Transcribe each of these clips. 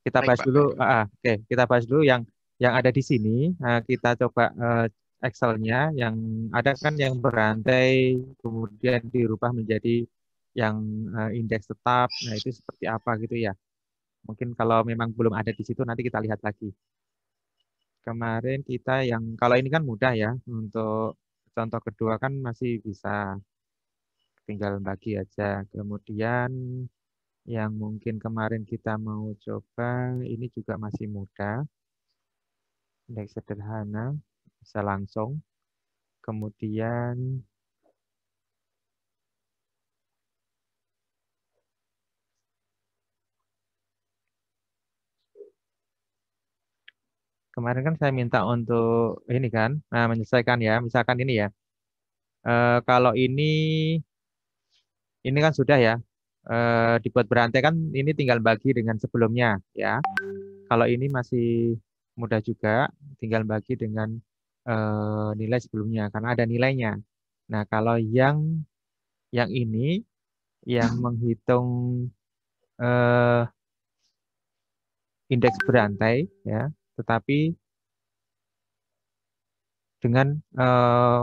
Kita Baik, bahas Pak. dulu. Oke, kita bahas dulu yang ada di sini. Kita coba Excel-nya yang ada kan yang berantai, kemudian dirubah menjadi yang indeks tetap. Nah, itu seperti apa gitu ya. Mungkin kalau memang belum ada di situ nanti kita lihat lagi. Kemarin kita yang kalau ini kan mudah ya untuk contoh kedua kan masih bisa tinggal bagi aja. Kemudian yang mungkin kemarin kita mau coba ini juga masih mudah. Indeks sederhana bisa langsung. Kemudian kemarin kan saya minta untuk ini kan, menyelesaikan ya. Misalkan ini ya. Kalau ini kan sudah ya. Dibuat berantai kan ini tinggal bagi dengan sebelumnya ya. Kalau ini masih mudah juga, tinggal bagi dengan nilai sebelumnya karena ada nilainya. Nah, kalau yang ini yang menghitung eh, indeks berantai ya, tetapi dengan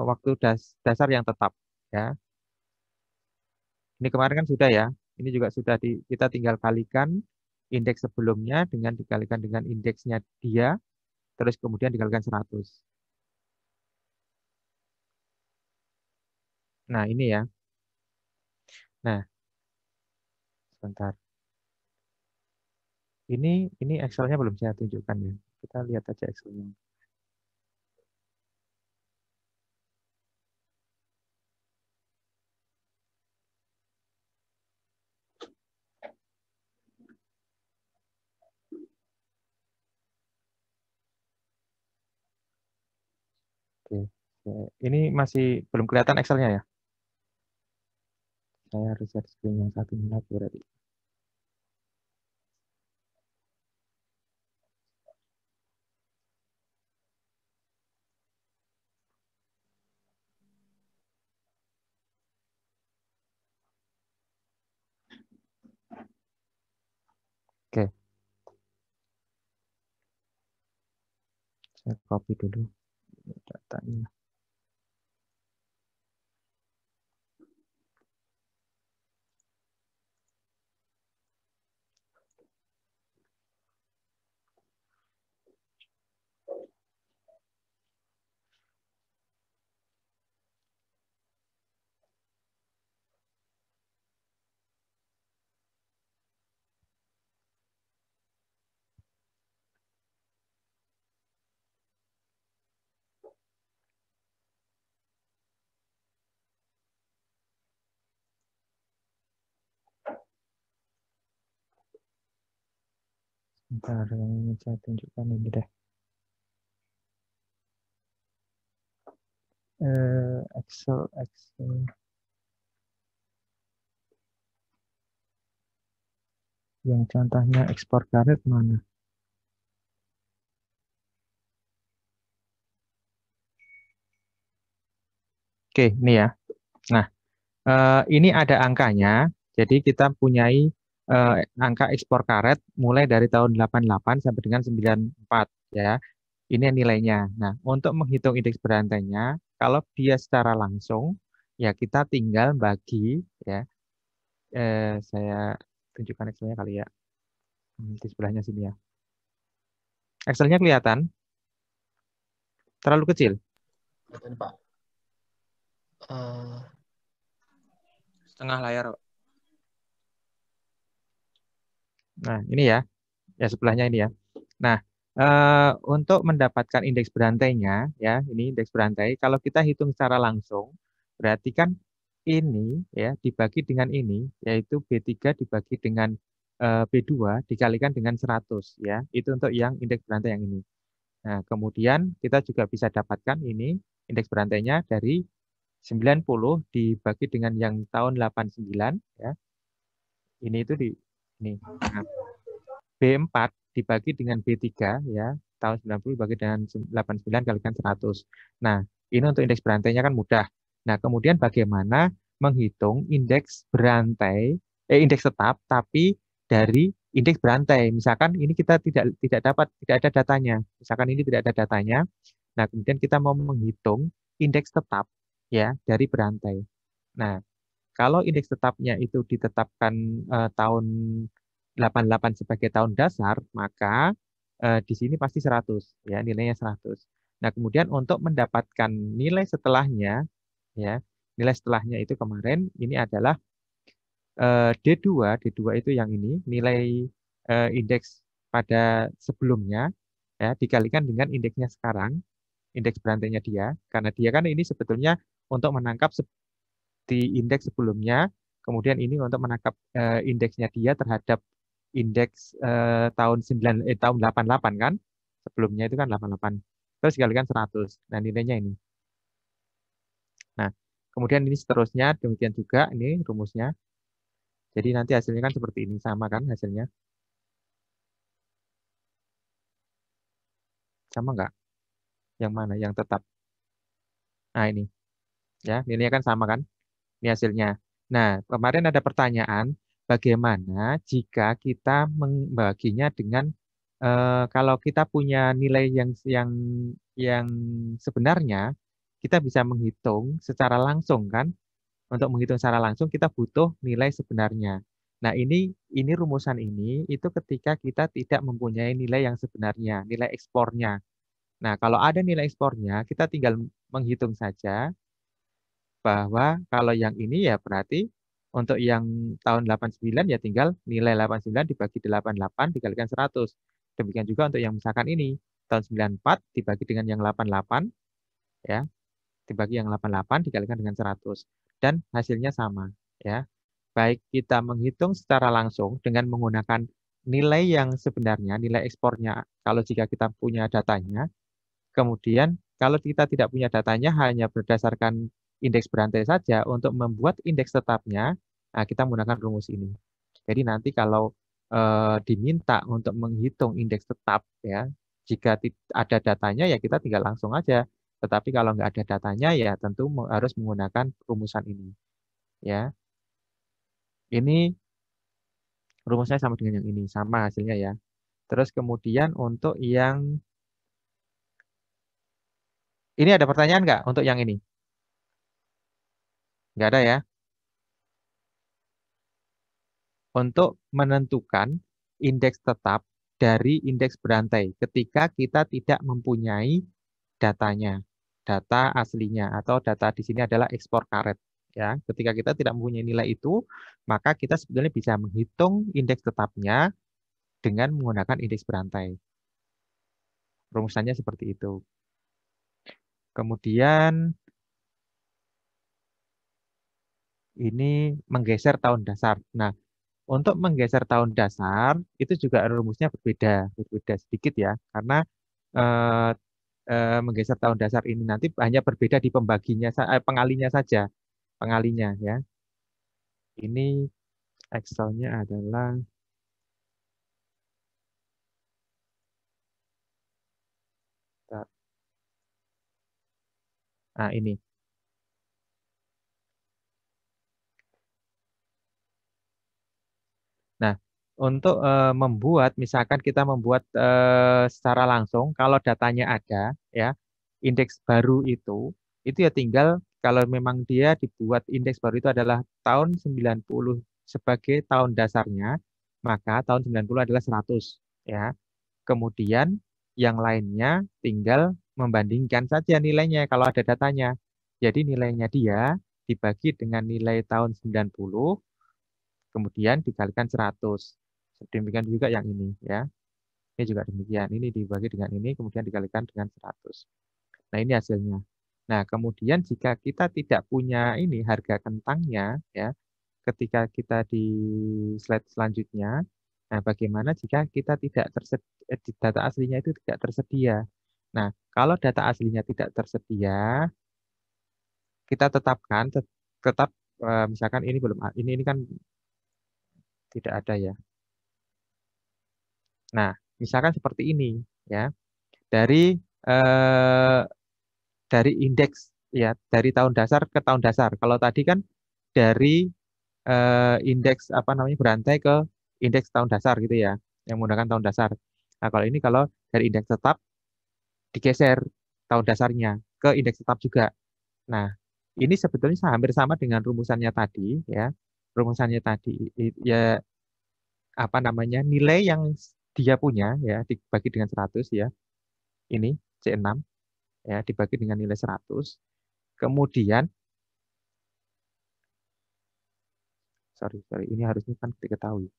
waktu dasar yang tetap ya. Ini kemarin kan sudah ya. Ini juga sudah kita tinggal kalikan indeks sebelumnya dengan dikalikan dengan indeksnya dia, terus kemudian dikalikan 100. Nah, ini ya. Nah, sebentar. Ini Excel-nya belum saya tunjukkan ya. Kita lihat aja Excel-nya. Oke. Ini masih belum kelihatan Excel-nya ya. Saya harus share screen yang satunya lagi berarti. Oke, saya copy dulu datanya. Bentar, yang ini saya tunjukkan ini deh. Excel. Yang contohnya ekspor karet mana? Oke, ini ya. Nah, ini ada angkanya. Jadi kita punyai angka ekspor karet mulai dari tahun 88 sampai dengan 94 ya. Ini nilainya. Nah, untuk menghitung indeks berantainya, kalau dia secara langsung, ya kita tinggal bagi ya. Saya tunjukkan Excel-nya kali ya. Di sebelahnya sini ya. Excel-nya kelihatan? Terlalu kecil? Kelihatan, Pak. Eh, Setengah layar. Nah, ini ya. Ya sebelahnya ini ya. Nah, untuk mendapatkan indeks berantainya, ya ini indeks berantai, kalau kita hitung secara langsung, berarti kan ini ya dibagi dengan ini, yaitu B3 dibagi dengan B2 dikalikan dengan 100 ya. Itu untuk yang indeks berantai yang ini. Nah, kemudian kita juga bisa dapatkan ini indeks berantainya dari 90 dibagi dengan yang tahun 89 ya. Ini itu di ini. Nah, B4 dibagi dengan B3 ya, tahun 90 dibagi dengan 89 kalikan 100. Nah, ini untuk indeks berantainya kan mudah. Nah, kemudian bagaimana menghitung indeks berantai, indeks tetap, tapi dari indeks berantai. Misalkan ini kita tidak ada datanya. Misalkan ini tidak ada datanya. Nah, kemudian kita mau menghitung indeks tetap ya dari berantai. Nah, kalau indeks tetapnya itu ditetapkan tahun 88 sebagai tahun dasar, maka di sini pasti 100 ya, nilainya 100. Nah, kemudian untuk mendapatkan nilai setelahnya ya, nilai setelahnya itu kemarin ini adalah D2, D2 itu yang ini, nilai indeks pada sebelumnya ya dikalikan dengan indeksnya sekarang, indeks berantainya dia, karena dia kan ini sebetulnya untuk menangkap di indeks sebelumnya, kemudian ini untuk menangkap indeksnya dia terhadap indeks tahun 88 kan, sebelumnya itu kan 88, terus dikalikan 100. Nah, nilainya ini. Nah, kemudian ini seterusnya, demikian juga ini rumusnya. Jadi nanti hasilnya kan seperti ini, sama kan hasilnya? Sama nggak? Yang mana? Yang tetap. Nah, ini. Ya, nilainya kan sama kan? Ini hasilnya. Nah, kemarin ada pertanyaan, bagaimana jika kita membaginya dengan kalau kita punya nilai yang sebenarnya, kita bisa menghitung secara langsung kan? Untuk menghitung secara langsung kita butuh nilai sebenarnya. Nah, ini rumusan ini itu ketika kita tidak mempunyai nilai yang sebenarnya, nilai ekspornya. Nah, kalau ada nilai ekspornya, kita tinggal menghitung saja bahwa kalau yang ini ya berarti untuk yang tahun 89 ya tinggal nilai 89 dibagi 88 dikalikan 100. Demikian juga untuk yang misalkan ini tahun 94 dibagi dengan yang 88 ya, dibagi yang 88 dikalikan dengan 100 dan hasilnya sama ya. Baik kita menghitung secara langsung dengan menggunakan nilai yang sebenarnya, nilai ekspornya kalau jika kita punya datanya. Kemudian kalau kita tidak punya datanya hanya berdasarkan indeks berantai saja untuk membuat indeks tetapnya, nah kita menggunakan rumus ini. Jadi nanti kalau diminta untuk menghitung indeks tetap ya, jika ada datanya ya kita tinggal langsung aja. Tetapi kalau nggak ada datanya ya tentu harus menggunakan rumusan ini. Ya, ini rumusnya sama dengan yang ini, sama hasilnya ya. Terus kemudian untuk yang ini ada pertanyaan nggak untuk yang ini? Nggak ada ya. Untuk menentukan indeks tetap dari indeks berantai ketika kita tidak mempunyai datanya, data aslinya atau data di sini adalah ekspor karet. Ya, ketika kita tidak mempunyai nilai itu, maka kita sebetulnya bisa menghitung indeks tetapnya dengan menggunakan indeks berantai. Rumusannya seperti itu. Kemudian ini menggeser tahun dasar. Nah, untuk menggeser tahun dasar itu juga rumusnya berbeda sedikit ya, karena eh, menggeser tahun dasar ini nanti hanya berbeda di pembaginya, pengalinya saja, pengalinya ya. Ini Excelnya adalah nah ini. Nah, untuk membuat, misalkan kita membuat secara langsung, kalau datanya ada, ya, indeks baru itu ya tinggal kalau memang dia dibuat indeks baru itu adalah tahun 90 sebagai tahun dasarnya, maka tahun 90 adalah 100, ya. Kemudian yang lainnya tinggal membandingkan saja nilainya kalau ada datanya. Jadi nilainya dia dibagi dengan nilai tahun 90 kemudian dikalikan 100. Demikian juga yang ini ya. Ini juga demikian. Ini dibagi dengan ini kemudian dikalikan dengan 100. Nah, ini hasilnya. Nah, kemudian jika kita tidak punya ini harga kentangnya ya, ketika kita di slide selanjutnya, nah bagaimana jika kita tidak tersedia data aslinya itu tidak tersedia. Nah, kalau data aslinya tidak tersedia, kita tetapkan tetap misalkan ini belum ini kan tidak ada ya. Nah, misalkan seperti ini ya. Dari eh, dari indeks ya, dari tahun dasar ke tahun dasar. Kalau tadi kan dari indeks apa namanya berantai ke indeks tahun dasar gitu ya, yang menggunakan tahun dasar. Nah, kalau ini kalau dari indeks tetap digeser tahun dasarnya ke indeks tetap juga. Nah, ini sebetulnya hampir sama dengan rumusannya tadi ya. Rumusannya tadi ya apa namanya? Nilai yang dia punya ya dibagi dengan 100 ya. Ini C6 ya dibagi dengan nilai 100. Kemudian sorry, ini harusnya kan diketahui.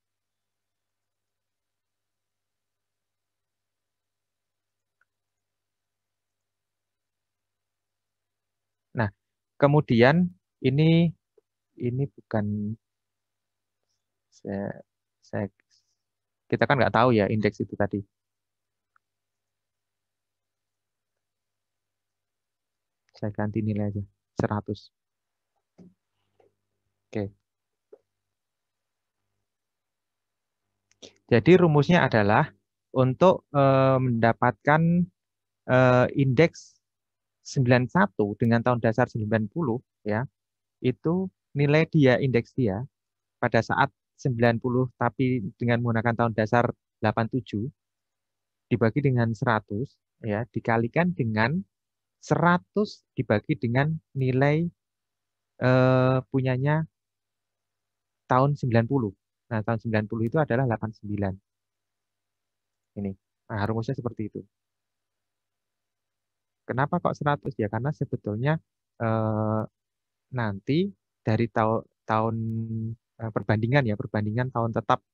Nah, kemudian ini bukan saya, saya kita kan nggak tahu ya indeks itu tadi. Saya ganti nilai aja 100. Oke. Jadi rumusnya adalah untuk mendapatkan indeks 91 dengan tahun dasar 90 ya, itu nilai dia indeks dia pada saat 90 tapi dengan menggunakan tahun dasar 87 dibagi dengan 100 ya, dikalikan dengan 100 dibagi dengan nilai punyanya tahun 90. Nah, tahun 90 itu adalah 89. Ini. Nah, rumusnya seperti itu. Kenapa kok 100? Ya karena sebetulnya eh, nanti dari tahun perbandingan ya, perbandingan tahun tetap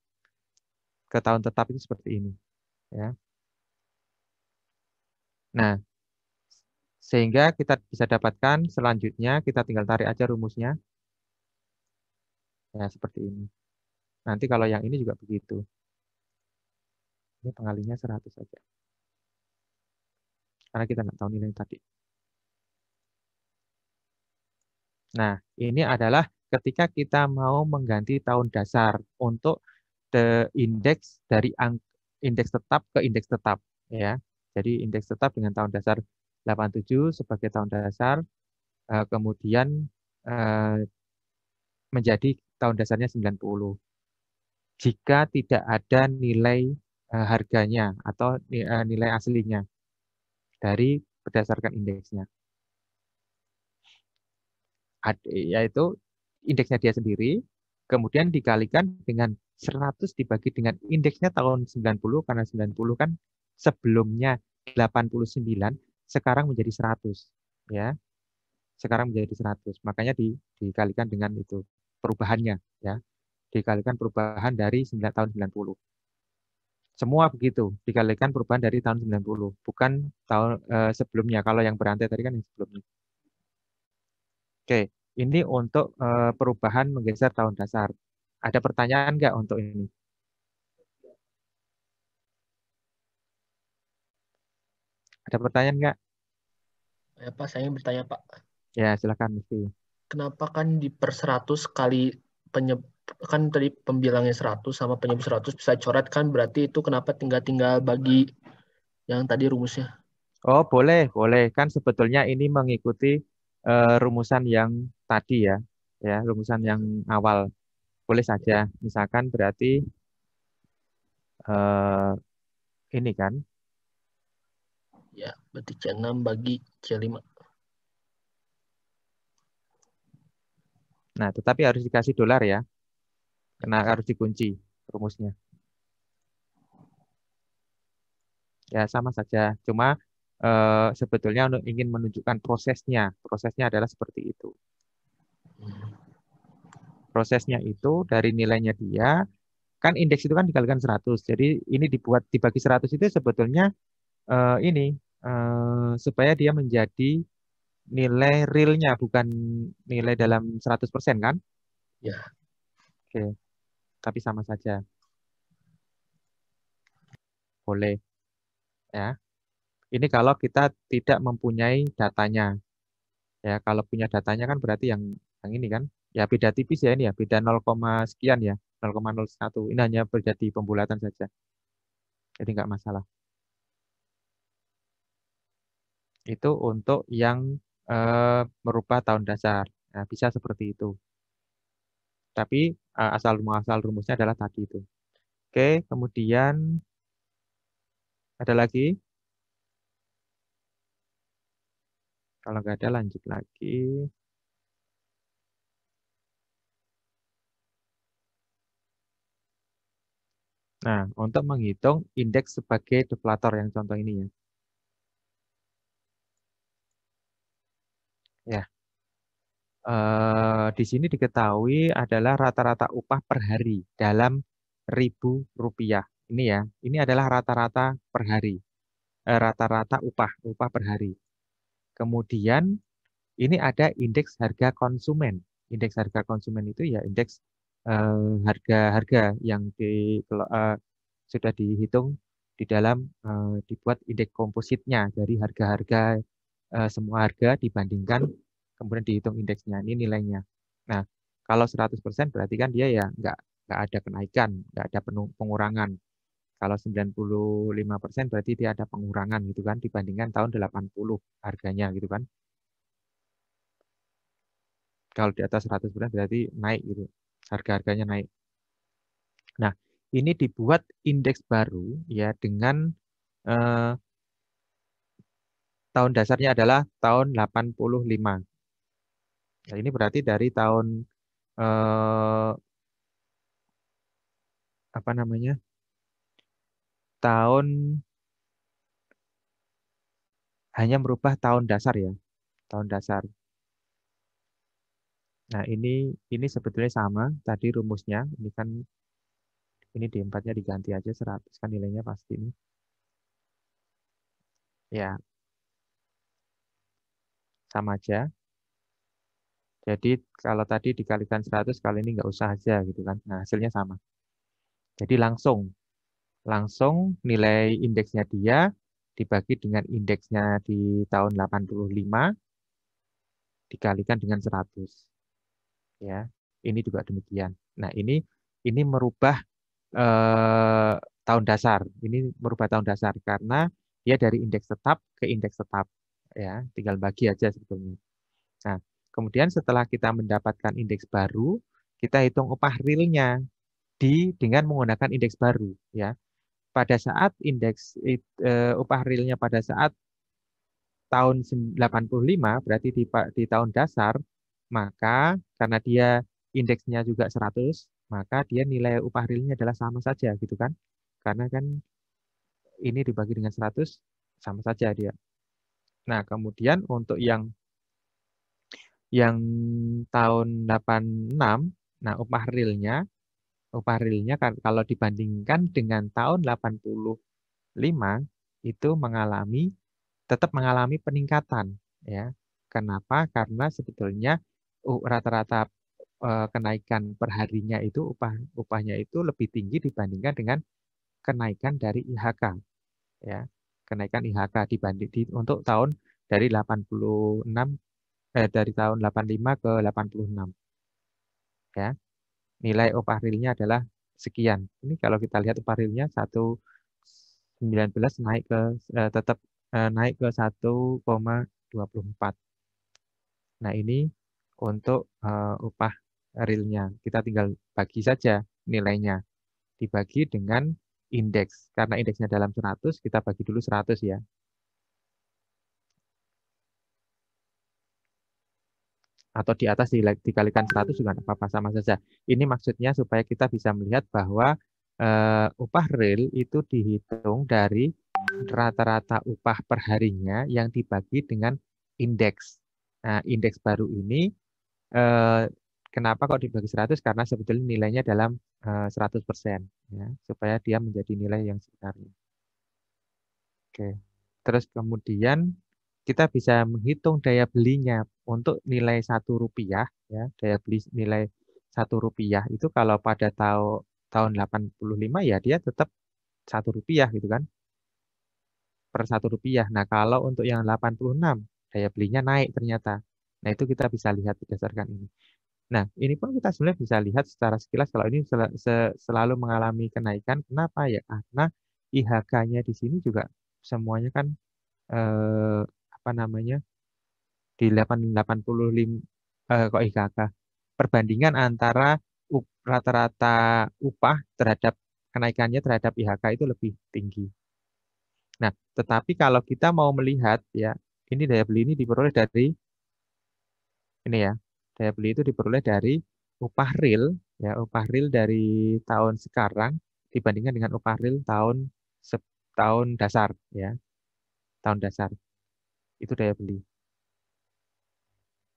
ke tahun tetap itu seperti ini ya. Nah, sehingga kita bisa dapatkan selanjutnya kita tinggal tarik aja rumusnya. Ya, seperti ini. Nanti kalau yang ini juga begitu. Ini pengalinya 100 saja. Karena kita nggak tahu nilai tadi. Nah, ini adalah ketika kita mau mengganti tahun dasar untuk indeks dari indeks tetap ke indeks tetap ya. Jadi indeks tetap dengan tahun dasar 87 sebagai tahun dasar kemudian eh, menjadi tahun dasarnya 90. Jika tidak ada nilai harganya atau nilai aslinya dari berdasarkan indeksnya. Yaitu indeksnya dia sendiri, kemudian dikalikan dengan 100 dibagi dengan indeksnya tahun 90, karena 90 kan sebelumnya 89, sekarang menjadi 100. Ya, sekarang menjadi 100. Makanya dikalikan dengan itu perubahannya. Ya, dikalikan perubahan dari tahun 90. Semua begitu, dikalikan perubahan dari tahun 90, bukan tahun sebelumnya. Kalau yang berantai tadi kan yang sebelumnya. Oke, ini untuk perubahan menggeser tahun dasar. Ada pertanyaan nggak untuk ini? Ada pertanyaan nggak? Ya, Pak, saya ingin bertanya, Pak. Ya, silakan mesti. Kenapa kan di per 100 kali kan tadi pembilangnya 100 sama penyebut 100 bisa coret kan, berarti itu kenapa tinggal bagi yang tadi rumusnya? Oh, boleh, boleh. Kan sebetulnya ini mengikuti rumusan yang tadi ya, ya, rumusan yang awal. Boleh saja. Misalkan berarti eh, ini kan. Ya, berarti C6 bagi C5. Nah, tetapi harus dikasih dolar ya. Karena harus dikunci rumusnya. Ya, sama saja. Cuma sebetulnya ingin menunjukkan prosesnya. Prosesnya adalah seperti itu. Prosesnya itu dari nilainya dia, kan indeks itu kan dikalikan 100. Jadi ini dibuat dibagi 100 itu sebetulnya ini supaya dia menjadi nilai realnya, bukan nilai dalam 100% kan? Ya. Oke, tapi sama saja. Boleh ya. Ini kalau kita tidak mempunyai datanya. Ya, kalau punya datanya kan berarti yang ini kan. Ya beda tipis ya ini ya, beda 0, sekian ya, 0,01. Ini hanya beda di pembulatan saja. Jadi nggak masalah. Itu untuk yang merubah tahun dasar. Nah, bisa seperti itu. Tapi asal muasal rumusnya adalah tadi itu. Oke, kemudian ada lagi? Kalau nggak ada, lanjut lagi. Nah, untuk menghitung indeks sebagai deflator yang contoh ini ya. Ya, di sini diketahui adalah rata-rata upah per hari dalam Rp1.000. Ini ya, ini adalah rata-rata per hari. Rata-rata upah per hari. Kemudian ini ada indeks harga konsumen. Indeks harga konsumen itu ya indeks harga-harga yang sudah dihitung di dalam dibuat indeks kompositnya dari harga-harga semua harga dibandingkan kemudian dihitung indeksnya. Ini nilainya. Nah, kalau 100% berarti kan dia ya nggak ada kenaikan, nggak ada pengurangan. Kalau 95% berarti dia ada pengurangan gitu kan dibandingkan tahun 80 harganya gitu kan. Kalau di atas 100% berarti naik gitu. Harga-harganya naik. Nah, ini dibuat indeks baru ya dengan eh, tahun dasarnya adalah tahun 85. Nah, ini berarti dari tahun eh, apa namanya? Tahun hanya merubah tahun dasar ya, tahun dasar. Nah, ini sebetulnya sama tadi rumusnya. Ini kan ini D4-nya diganti aja 100 kan nilainya pasti ini. Ya, sama aja. Jadi kalau tadi dikalikan 100 kali ini nggak usah aja gitu kan. Nah, hasilnya sama. Jadi langsung nilai indeksnya dia dibagi dengan indeksnya di tahun 85 dikalikan dengan 100 ya. Ini juga demikian. Nah, ini merubah tahun dasar. Ini merubah tahun dasar karena dia dari indeks tetap ke indeks tetap ya. Tinggal bagi aja sebetulnya. Nah, kemudian setelah kita mendapatkan indeks baru, kita hitung upah realnya dengan menggunakan indeks baru ya. Pada saat upah realnya pada saat tahun 85 berarti di tahun dasar, maka karena dia indeksnya juga 100, maka dia nilai upah realnya adalah sama saja gitu kan. Karena kan ini dibagi dengan 100 sama saja dia. Nah, kemudian untuk yang tahun 86, nah upah realnya kalau dibandingkan dengan tahun 85 itu tetap mengalami peningkatan ya. Kenapa? Karena sebetulnya rata-rata kenaikan perharinya itu upahnya itu lebih tinggi dibandingkan dengan kenaikan dari IHK ya. Kenaikan IHK untuk tahun dari 86 dari tahun 85 ke 86 ya. Nilai upah realnya adalah sekian. Ini kalau kita lihat upah realnya 1,19 tetap naik ke 1,24. Nah, ini untuk upah realnya. Kita tinggal bagi saja nilainya. Dibagi dengan indeks. Karena indeksnya dalam 100, kita bagi dulu 100 ya. Atau di atas dikalikan 100 juga nggak apa-apa, sama saja. Ini maksudnya supaya kita bisa melihat bahwa upah real itu dihitung dari rata-rata upah perharinya yang dibagi dengan indeks. Nah, indeks baru ini eh, kenapa kok dibagi 100? Karena sebetulnya nilainya dalam 100% ya, supaya dia menjadi nilai yang sebenarnya. Oke. Terus kemudian kita bisa menghitung daya belinya untuk nilai Rp1 ya, daya beli nilai Rp1 itu kalau pada tahun 85 ya dia tetap Rp1 gitu kan per Rp1. Nah, kalau untuk yang 86 daya belinya naik ternyata. Nah, itu kita bisa lihat berdasarkan ini. Nah, ini pun kita sebenarnya bisa lihat secara sekilas kalau ini selalu mengalami kenaikan. Kenapa ya? Karena IHK-nya di sini juga semuanya kan apa namanya di 85 kok IHK perbandingan antara rata-rata upah terhadap kenaikannya terhadap IHK itu lebih tinggi. Nah, tetapi kalau kita mau melihat ya, ini daya beli ini diperoleh dari ini ya. Daya beli itu diperoleh dari upah real ya, upah real dari tahun sekarang dibandingkan dengan upah real tahun dasar ya, tahun dasar. Itu daya beli.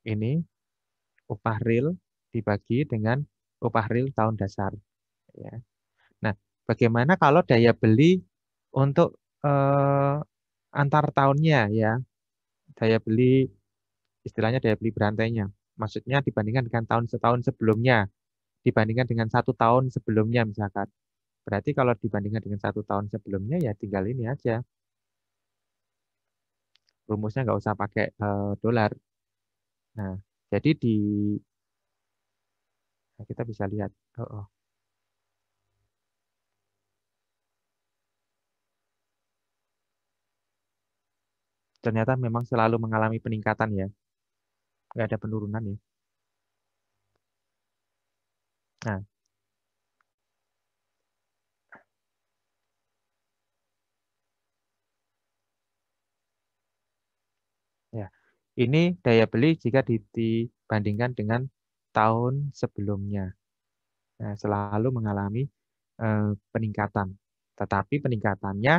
Ini upah real dibagi dengan upah real tahun dasar ya. Nah, bagaimana kalau daya beli untuk eh, antar tahunnya ya, daya beli istilahnya daya beli berantainya. Maksudnya dibandingkan dengan tahun setahun sebelumnya, dibandingkan dengan 1 tahun sebelumnya misalkan. Berarti kalau dibandingkan dengan 1 tahun sebelumnya ya tinggal ini aja. Rumusnya nggak usah pakai dolar. Nah, jadi nah, kita bisa lihat. Oh, oh. Ternyata memang selalu mengalami peningkatan ya, nggak ada penurunan ya. Nah, ya, ini daya beli jika dibandingkan dengan tahun sebelumnya. Nah, selalu mengalami peningkatan. Tetapi peningkatannya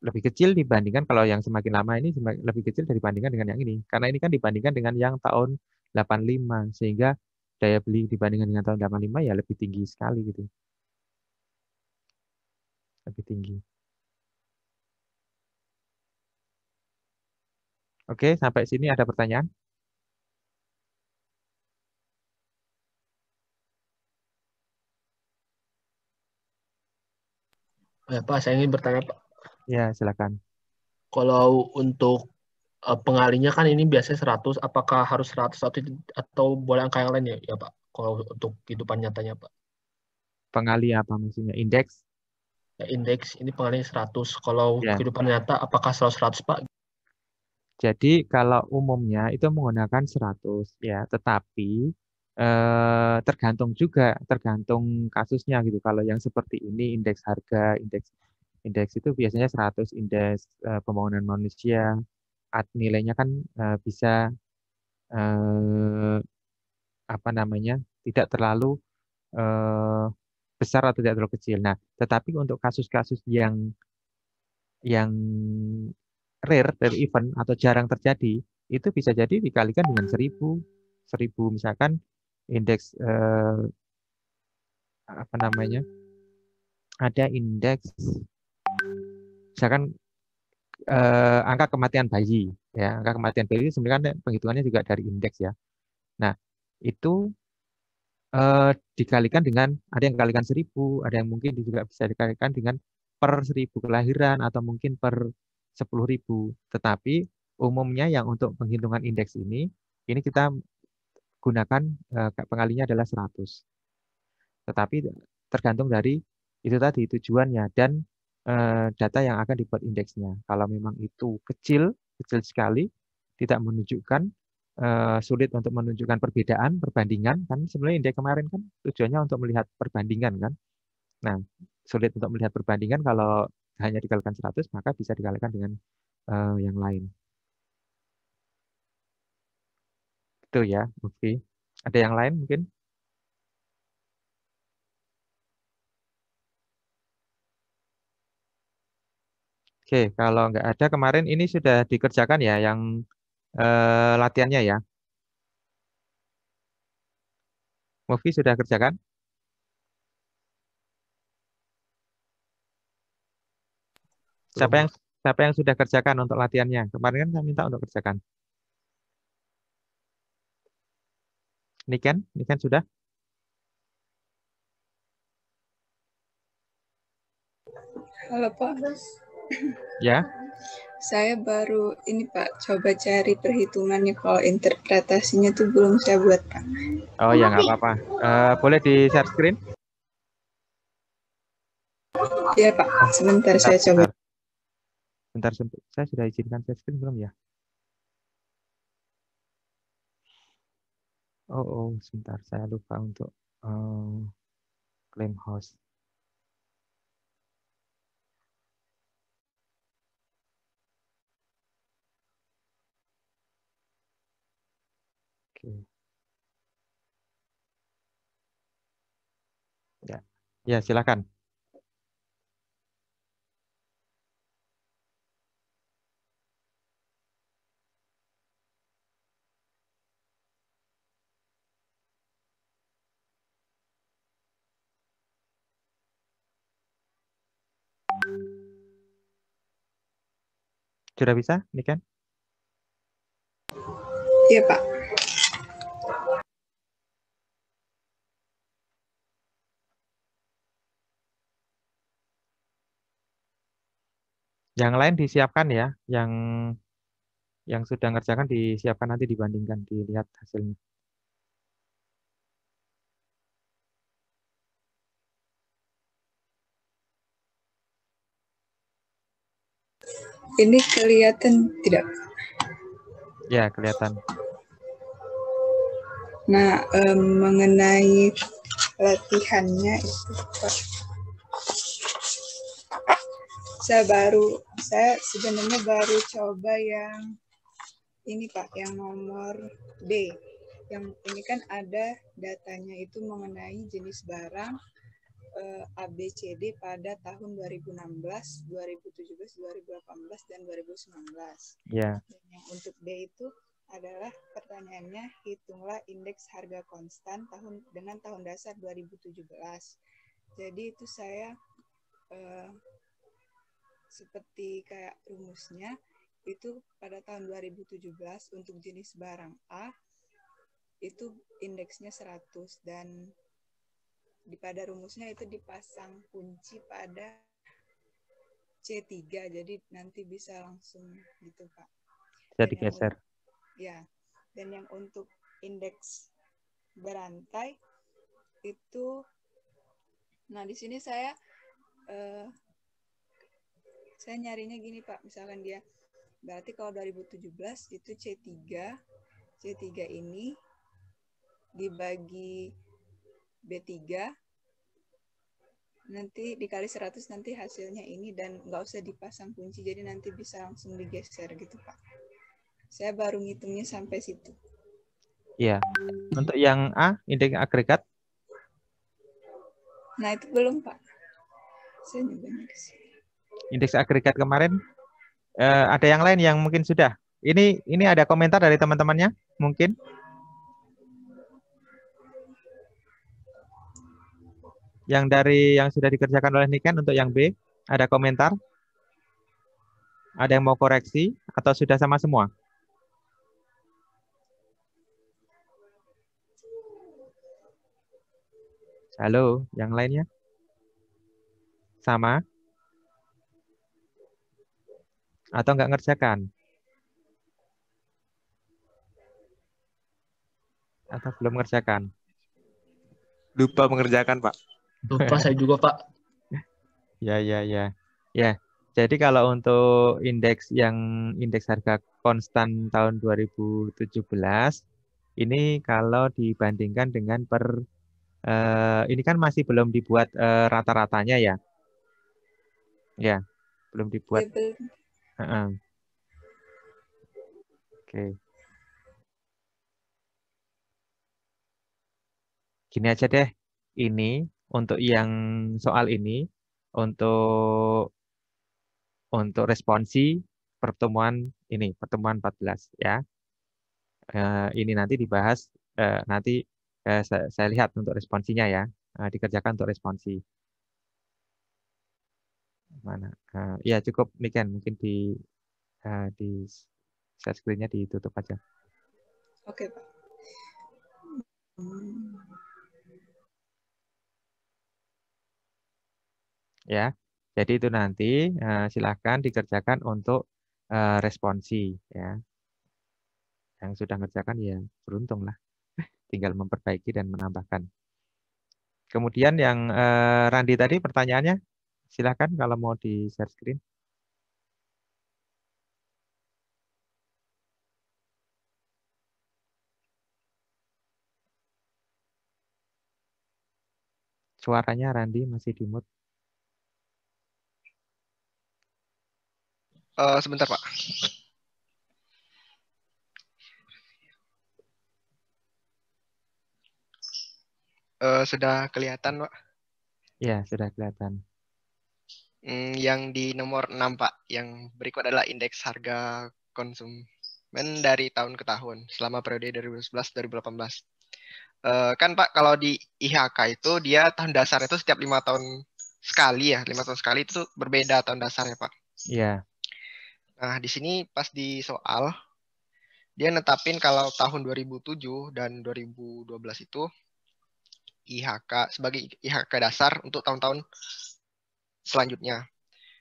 lebih kecil dibandingkan kalau yang semakin lama ini lebih kecil dibandingkan dengan yang ini. Karena ini kan dibandingkan dengan yang tahun 85 sehingga daya beli dibandingkan dengan tahun 85 ya lebih tinggi sekali gitu. Lebih tinggi. Oke, sampai sini ada pertanyaan? Ya, Pak, saya ingin bertanya, Pak. Ya, silakan. Kalau untuk pengalinya kan ini biasanya 100, apakah harus 100 atau boleh angka yang lain ya, Pak? Kalau untuk kehidupan nyatanya, Pak. Pengali apa maksudnya? Indeks? Ya, indeks ini pengalinya 100. Kalau Ya. kehidupan nyata apakah selalu 100, Pak? Jadi kalau umumnya itu menggunakan 100 ya, tetapi tergantung juga, tergantung kasusnya gitu. Kalau yang seperti ini indeks harga, indeks indeks itu biasanya 100 indeks pembangunan manusia, nilainya kan bisa eh, apa namanya? Tidak terlalu eh, besar atau tidak terlalu kecil. Nah, tetapi untuk kasus-kasus yang rare event atau jarang terjadi, itu bisa jadi dikalikan dengan 1000 misalkan indeks apa namanya? Ada indeks misalkan angka kematian bayi ya, angka kematian bayi itu sebenarnya kan penghitungannya juga dari indeks ya. Nah, itu dikalikan dengan ada yang kalikan 1000, ada yang mungkin juga bisa dikalikan dengan per 1000 kelahiran atau mungkin per 10.000. Tetapi umumnya yang untuk penghitungan indeks ini kita gunakan pengalinya adalah 100. Tetapi tergantung dari itu tadi tujuannya dan data yang akan dibuat indeksnya. Kalau memang itu kecil, kecil sekali, tidak menunjukkan sulit untuk menunjukkan perbedaan, perbandingan kan sebenarnya indeks kemarin kan tujuannya untuk melihat perbandingan kan. Nah, sulit untuk melihat perbandingan kalau hanya dikalikan 100 maka bisa dikalikan dengan yang lain. Itu ya, oke. Ada yang lain mungkin? Oke, kalau nggak ada kemarin ini sudah dikerjakan ya yang latihannya ya. Movie sudah kerjakan? Siapa Belum, yang Pak. siapa yang sudah kerjakan untuk latihannya? Kemarin kan saya minta untuk kerjakan. Niken sudah? Halo Pak, Ya. saya baru ini Pak, coba cari perhitungannya kalau interpretasinya tuh belum saya buat Pak. Oh ya nggak apa-apa. Boleh di share screen? Iya Pak, Oh, sebentar bentar, saya coba. bentar, bentar. Saya sudah izinkan share screen belum ya? Oh, sebentar. Saya lupa untuk claim host. Oke. Ya, ya silakan. Sudah bisa, ini kan? Iya, Pak. Yang lain disiapkan ya, yang sudah ngerjakan disiapkan nanti dibandingkan, dilihat hasilnya. Ini kelihatan tidak? Ya, kelihatan. Nah, mengenai latihannya itu, Pak. Saya sebenarnya baru coba yang ini, Pak, yang nomor B. Yang ini kan ada datanya itu mengenai jenis barang ABCD pada tahun 2016, 2017, 2018, dan 2019. Ya. Dan yang untuk D itu adalah pertanyaannya, hitunglah indeks harga konstan dengan tahun dasar 2017. Jadi itu saya seperti kayak rumusnya, itu pada tahun 2017 untuk jenis barang A, itu indeksnya 100, dan pada rumusnya itu dipasang kunci pada C3, jadi nanti bisa langsung gitu, Pak. Bisa digeser. Ya, dan yang untuk indeks berantai itu, nah di sini saya nyarinya gini, Pak, misalkan dia, berarti kalau 2017 itu C3 ini dibagi B3, nanti dikali 100, nanti hasilnya ini, dan nggak usah dipasang kunci, jadi nanti bisa langsung digeser gitu, Pak. Saya baru ngitungnya sampai situ. Iya. Untuk yang A, indeks agregat? Nah, itu belum, Pak. Saya nyobanya ke sini. Indeks agregat kemarin, ada yang lain yang mungkin sudah. Ini ada komentar dari teman-temannya, mungkin? Yang sudah dikerjakan oleh Niken untuk yang B, ada komentar? Ada yang mau koreksi atau sudah sama semua? Halo, yang lainnya? Sama? Atau nggak ngerjakan? Atau belum ngerjakan? Lupa mengerjakan, Pak. Lupa saya juga, Pak. Ya. Ya, jadi kalau untuk indeks harga konstan tahun 2017, ini kalau dibandingkan dengan ini kan masih belum dibuat rata-ratanya ya. Ya, belum dibuat. Oke. Gini aja deh, ini untuk yang soal ini, untuk responsi pertemuan 14 ya. Ini nanti dibahas, nanti saya lihat untuk responsinya ya, dikerjakan untuk responsi. Mana? Ya cukup demikian, mungkin di share screen-nya ditutup aja. Oke, Pak. Ya, jadi itu nanti silakan dikerjakan untuk responsi ya. Yang sudah mengerjakan ya beruntung lah, tinggal memperbaiki dan menambahkan. Kemudian yang Randi tadi pertanyaannya, silakan kalau mau di share screen. Suaranya Randi masih di mute. Sebentar, Pak. sudah kelihatan, Pak. Ya, sudah kelihatan. Yang di nomor 6, Pak. Yang berikut adalah indeks harga konsumen dari tahun ke tahun selama periode 2011-2018. Kan Pak, kalau di IHK itu dia tahun dasarnya itu setiap 5 tahun sekali ya. 5 tahun sekali itu berbeda tahun dasarnya, Pak. Iya. Nah, di sini pas di soal, dia netapin kalau tahun 2007 dan 2012 itu IHK sebagai IHK dasar untuk tahun-tahun selanjutnya.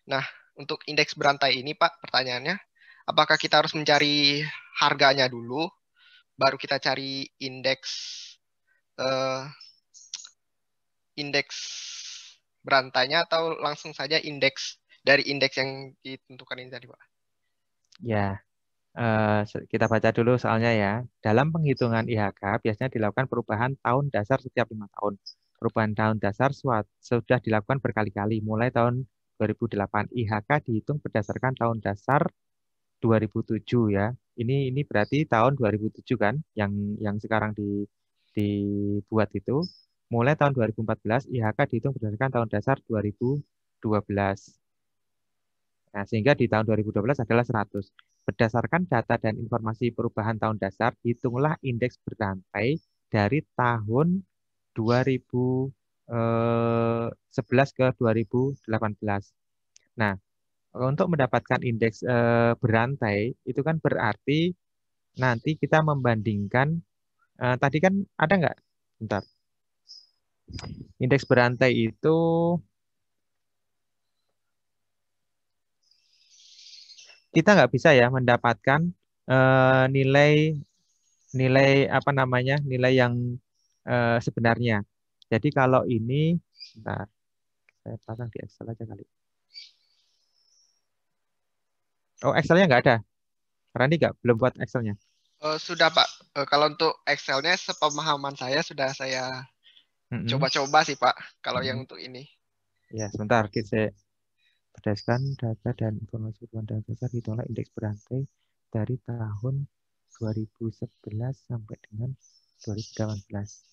Nah, untuk indeks berantai ini, Pak, pertanyaannya, apakah kita harus mencari harganya dulu, baru kita cari indeks berantainya, atau langsung saja dari indeks yang ditentukan ini tadi, Pak? Ya, kita baca dulu soalnya ya. Dalam penghitungan IHK biasanya dilakukan perubahan tahun dasar setiap 5 tahun. Perubahan tahun dasar sudah dilakukan berkali-kali, mulai tahun 2008. IHK dihitung berdasarkan tahun dasar 2007 ya. Ini berarti tahun 2007 kan, yang sekarang dibuat itu. Mulai tahun 2014 IHK dihitung berdasarkan tahun dasar 2012. Nah, sehingga di tahun 2012 adalah 100. Berdasarkan data dan informasi perubahan tahun dasar, hitunglah indeks berantai dari tahun 2011 ke 2018. Nah, untuk mendapatkan indeks berantai, itu kan berarti nanti kita membandingkan, tadi kan ada nggak? Bentar. Indeks berantai itu kita nggak bisa ya mendapatkan nilai apa namanya, nilai yang sebenarnya. Jadi kalau ini, bentar, saya pasang di Excel aja kali. Oh, Excelnya nggak ada. Randi belum buat Excelnya. Sudah, Pak. Kalau untuk Excelnya, sepemahaman saya sudah saya coba-coba sih, Pak. Kalau yang untuk ini. Ya, sebentar. Kita berdasarkan data dan informasi perubahan dasar, hitunglah indeks berantai dari tahun 2011 sampai dengan 2018.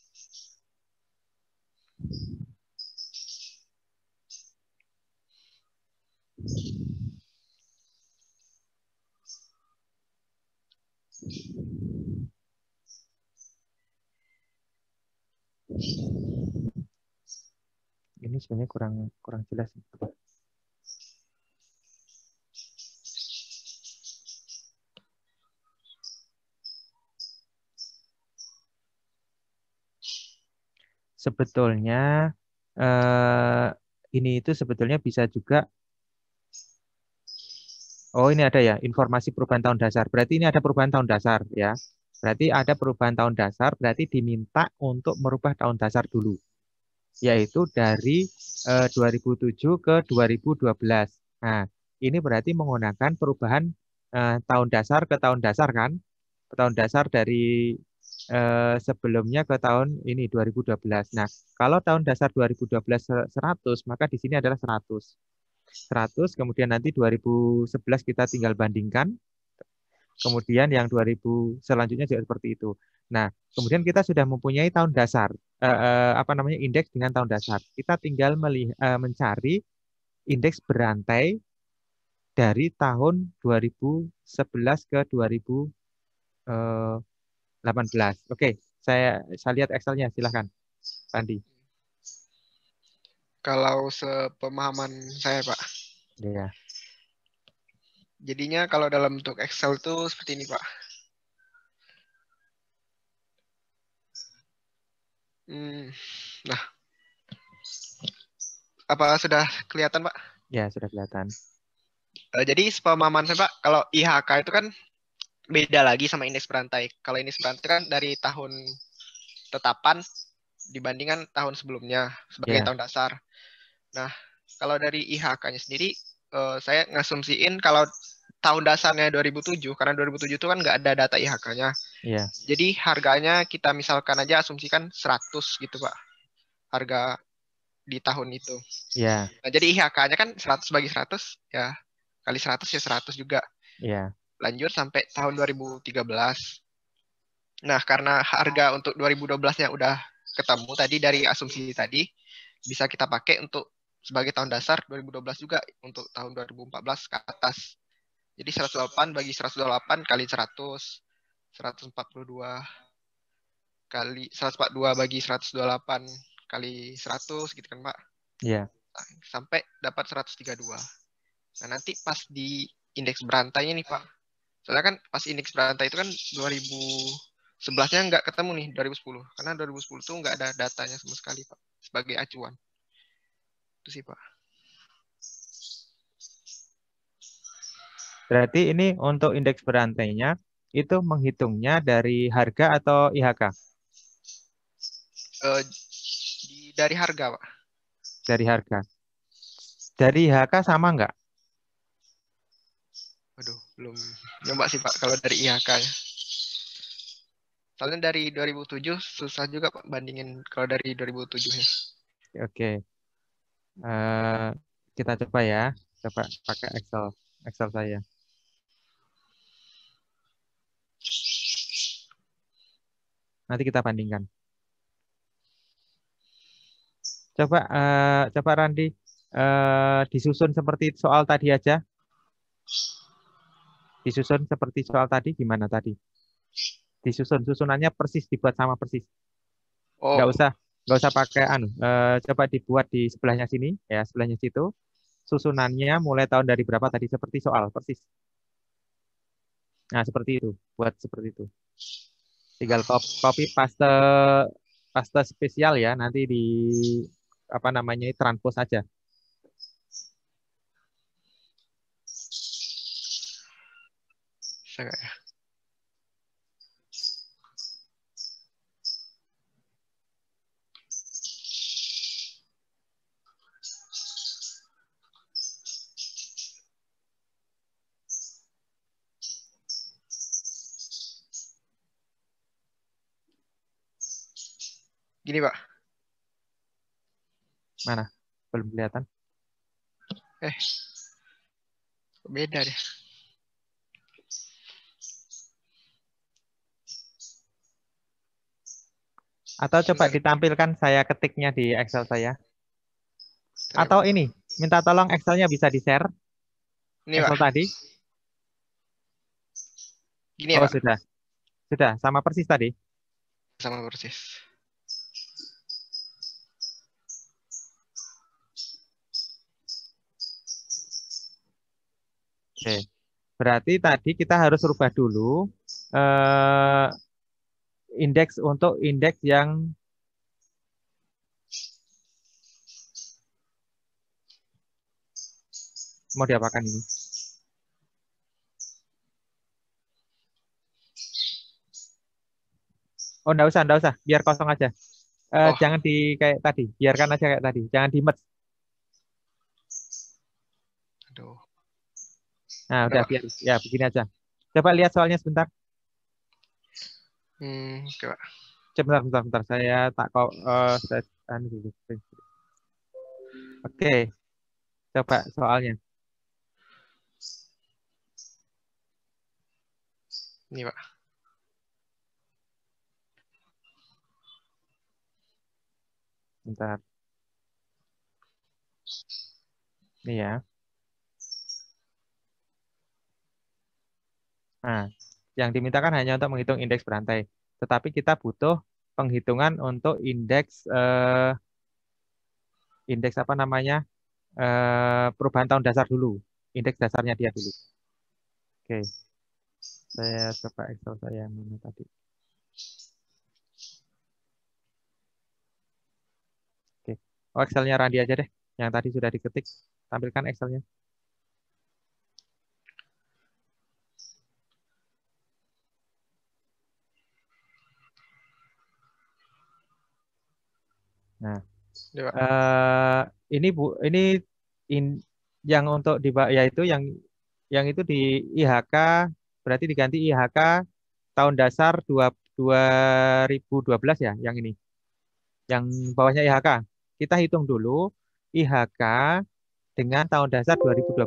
Ini sebenarnya kurang jelas. Sebetulnya ini itu sebetulnya bisa juga. Oh, ini ada ya, informasi perubahan tahun dasar. Berarti ini ada perubahan tahun dasar ya. Berarti ada perubahan tahun dasar, berarti diminta untuk merubah tahun dasar dulu. Yaitu dari 2007 ke 2012. Nah, ini berarti menggunakan perubahan tahun dasar ke tahun dasar kan? Tahun dasar dari sebelumnya ke tahun ini 2012. Nah, kalau tahun dasar 2012 100, maka di sini adalah 100. 100, kemudian nanti 2011 kita tinggal bandingkan, kemudian yang 2000 selanjutnya juga seperti itu. Nah, kemudian kita sudah mempunyai tahun dasar, indeks dengan tahun dasar. Kita tinggal mencari indeks berantai dari tahun 2011 ke 2018. Oke, saya lihat Excelnya, silahkan, Randi. Kalau sepemahaman saya, Pak. Ya. Jadinya kalau dalam bentuk Excel itu seperti ini, Pak. Nah, apa sudah kelihatan, Pak? Ya, sudah kelihatan. Jadi sepemahaman saya, Pak, kalau IHK itu kan beda lagi sama indeks berantai. Kalau indeks berantai kan dari tahun tetapan dibandingkan tahun sebelumnya sebagai tahun dasar. Nah, kalau dari IHK-nya sendiri, saya ngasumsiin kalau tahun dasarnya 2007, karena 2007 itu kan nggak ada data IHK-nya. Iya. Jadi harganya kita misalkan aja asumsikan 100 gitu, Pak. Harga di tahun itu. Iya. Nah, jadi IHK-nya kan 100 bagi 100, ya kali 100 ya 100 juga. Iya. Lanjut sampai tahun 2013. Nah, karena harga untuk 2012-nya udah ketemu tadi dari asumsi tadi, bisa kita pakai untuk sebagai tahun dasar 2012 juga untuk tahun 2014 ke atas. Jadi 108 bagi 128 kali 100, 142 kali 142 bagi 128 kali 100 gitu kan, Pak. Iya. Sampai dapat 132. Nah, nanti pas di indeks berantainya nih, Pak. Soalnya kan pas indeks berantai itu kan 2011-nya nggak ketemu nih, 2010. Karena 2010 itu nggak ada datanya sama sekali, Pak. Sebagai acuan. Itu sih, Pak. Berarti ini untuk indeks berantainya itu menghitungnya dari harga atau IHK? Dari harga, Pak. Dari harga. Dari IHK sama nggak? Waduh, belum nyoba sih, Pak, kalau dari IHK-nya. Soalnya dari 2007 susah juga, Pak, bandingin kalau dari 2007-nya. Oke. Kita coba ya. Coba pakai Excel saya. Nanti kita bandingkan. Coba Randi disusun seperti soal tadi aja. Disusun seperti soal tadi gimana tadi? Susunannya persis, dibuat sama persis. Oh, Nggak usah pakai coba dibuat di sebelahnya sini ya, sebelahnya situ. Susunannya mulai tahun dari berapa tadi seperti soal persis. Nah, seperti itu, buat seperti itu. Tinggal copy paste spesial ya, nanti di apa namanya transpose aja. bisa nggak ya? Gini, Pak. Mana? Belum kelihatan. Beda deh. Atau coba ditampilkan saya ketiknya di Excel saya. Atau ini, minta tolong Excelnya bisa di-share. Ini, Excel Pak. tadi. Gini ya, Oh, Pak. sudah, sama persis tadi. Sama persis. Oke. Berarti tadi kita harus rubah dulu indeks untuk indeks yang mau diapakan ini. Oh, enggak usah, biar kosong aja. Jangan di kayak tadi, biarkan aja kayak tadi, jangan di merge. Aduh. Nah, udah biar ya begini aja. Coba lihat soalnya sebentar. Oke, Pak. Sebentar. Saya tak kok dulu. Oke. Coba soalnya. Ini, Pak. Bentar. Ini ya. Nah, yang dimintakan hanya untuk menghitung indeks berantai. Tetapi kita butuh penghitungan untuk indeks apa namanya? Perubahan tahun dasar dulu. Indeks dasarnya dia dulu. Oke. Saya coba Excel saya yang mana tadi. Oke. Oh, Excelnya Randi aja deh. Yang tadi sudah diketik. Tampilkan Excelnya. Nah, ini yang untuk yaitu yang itu di IHK berarti diganti IHK tahun dasar 2012 ya, yang ini. Yang bawahnya IHK. Kita hitung dulu IHK dengan tahun dasar 2012.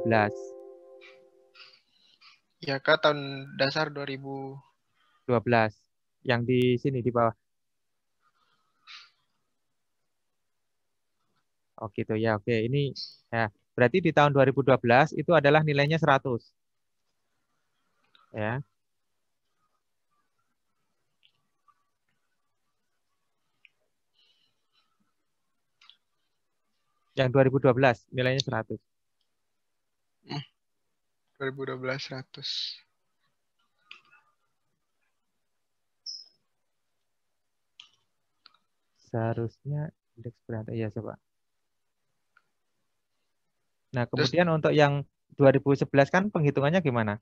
IHK tahun dasar 2012. Yang di sini di bawah. Oh gitu ya, oke. Ini ya, berarti di tahun 2012 itu adalah nilainya 100. Ya. Yang 2012 nilainya 100. 2012 100. Seharusnya indeks berantai ya coba. Nah, Terus kemudian untuk yang 2011 kan penghitungannya gimana?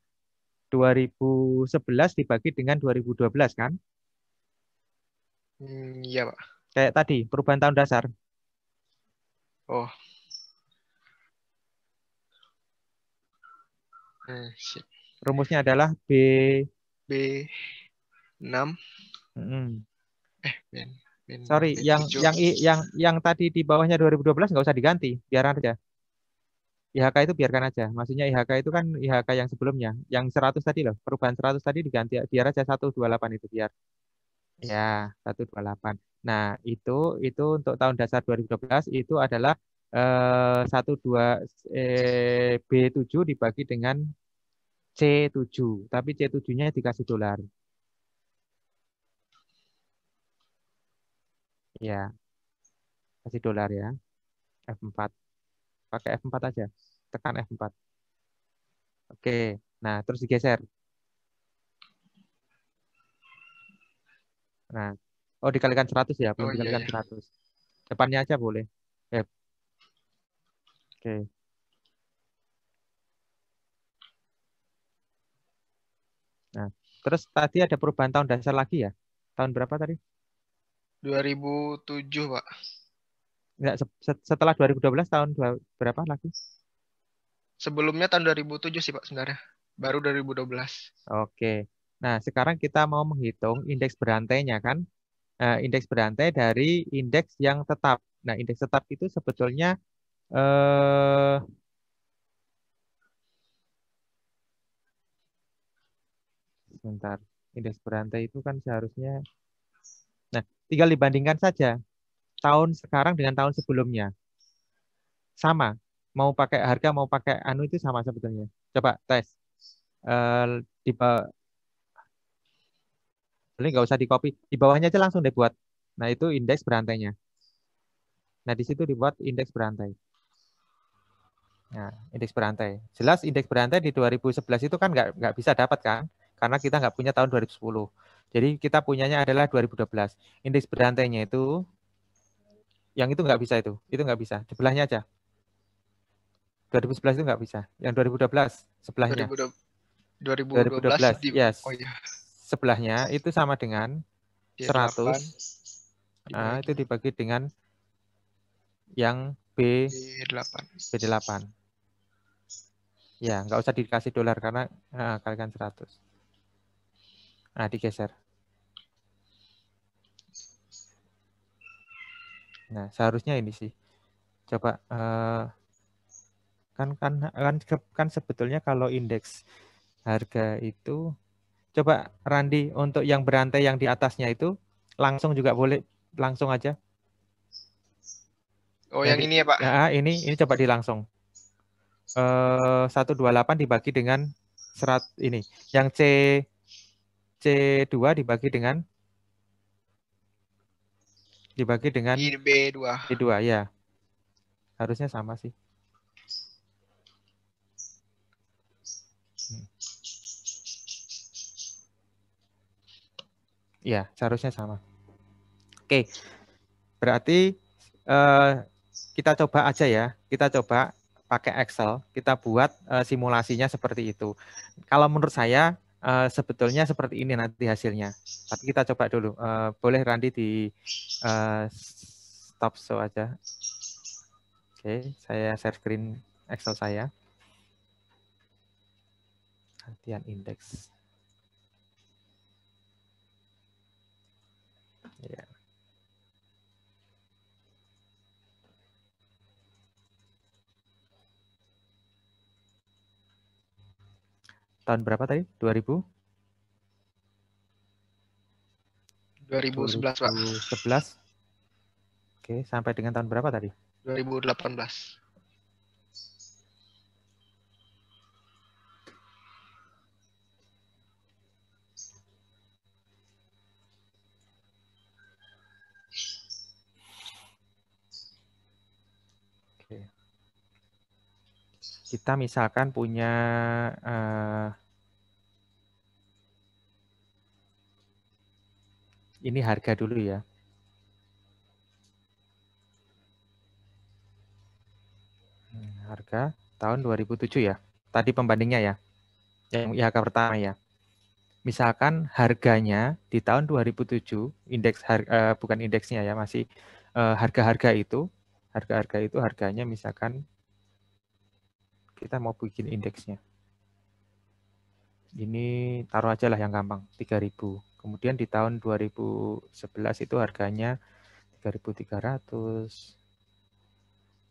2011 dibagi dengan 2012 kan? iya, Pak. Kayak tadi, perubahan tahun dasar. Oh. Shit. Rumusnya adalah B. B6. Mm, B6, sorry, B7. yang tadi di bawahnya 2012 nggak usah diganti, biar aja. IHK itu biarkan aja. Maksudnya IHK itu kan IHK yang sebelumnya. Yang 100 tadi loh, perubahan 100 tadi diganti, biar aja 128 itu biar. Ya, 128. Nah, itu untuk tahun dasar 2012 itu adalah 12 B7 dibagi dengan C7, tapi C7-nya dikasih dolar. Ya, kasih dolar ya. F4. Pakai F4 aja. Tekan F4. Oke. Nah, terus digeser. Nah, oh dikalikan 100 ya, belum Oh iya dikalikan ya. 100. Depannya aja boleh. F. Oke. Nah, terus tadi ada perubahan tahun dasar lagi ya? Tahun berapa tadi? 2007, Pak. Enggak, setelah 2012 tahun berapa lagi? Sebelumnya tahun 2007 sih, Pak, sebenarnya. Baru 2012. Oke. Nah, sekarang kita mau menghitung indeks berantainya kan? Indeks berantai dari indeks yang tetap. Nah, indeks tetap itu sebetulnya eh, sebentar. Indeks berantai itu kan seharusnya. Nah, tinggal dibandingkan saja tahun sekarang dengan tahun sebelumnya. Sama. Mau pakai harga, mau pakai anu itu sama sebetulnya. Coba tes. Di nggak usah di copy. Di bawahnya aja langsung dibuat. Nah, itu indeks berantainya. Nah, di situ dibuat indeks berantai. Nah, indeks berantai. Jelas indeks berantai di 2011 itu kan nggak bisa dapat kan? Karena kita nggak punya tahun 2010. Jadi kita punyanya adalah 2012. Indeks berantainya itu, yang itu nggak bisa itu. Itu nggak bisa. Sebelahnya aja. 2011 itu nggak bisa. Yang 2012 sebelahnya. 2012 2012, yes. oh iya, Sebelahnya itu sama dengan 8 itu dibagi dengan yang B8. B8. Ya, nggak usah dikasih dolar karena kalikan 100. Nah, digeser. Nah, seharusnya ini sih. Coba kan sebetulnya kalau indeks harga itu, coba Randi untuk yang berantai yang di atasnya itu langsung juga boleh, langsung aja. Oh, yang ini ya, Pak. Ya, ini coba dilangsung. 128 dibagi dengan ini. Yang C2 dibagi dengan B2. B2 ya. Harusnya sama sih. Ya, seharusnya sama. Oke. Berarti kita coba aja ya. Kita coba pakai Excel, kita buat simulasinya seperti itu. Kalau menurut saya sebetulnya seperti ini nanti hasilnya. Tapi kita coba dulu. Boleh Randi di stop show aja. Oke, saya share screen Excel saya. Latihan indeks. Ya. Tahun berapa tadi? 2011, Pak. 2011. Oke, sampai dengan tahun berapa tadi? 2018. Oke. Kita misalkan punya ini harga dulu ya. Harga tahun 2007 ya. Tadi pembandingnya ya. Yang IHK pertama ya. Misalkan harganya di tahun 2007, indeks bukan indeksnya ya, masih harga-harga itu harganya misalkan kita mau bikin indeksnya. Ini taruh aja lah yang gampang, 3.000. Kemudian di tahun 2011 itu harganya 3.300,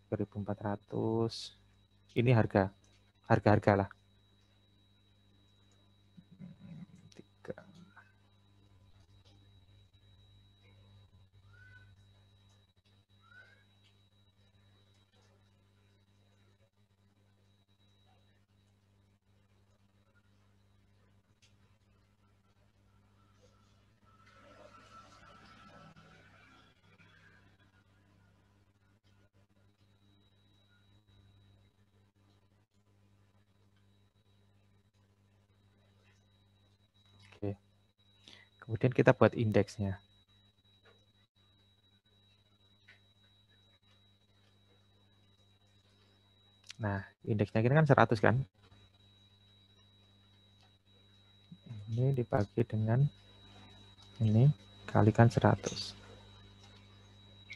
3.400. Ini harga lah. Oke. Kemudian kita buat indeksnya. Nah, indeksnya ini kan 100 kan? Ini dibagi dengan ini kalikan 100.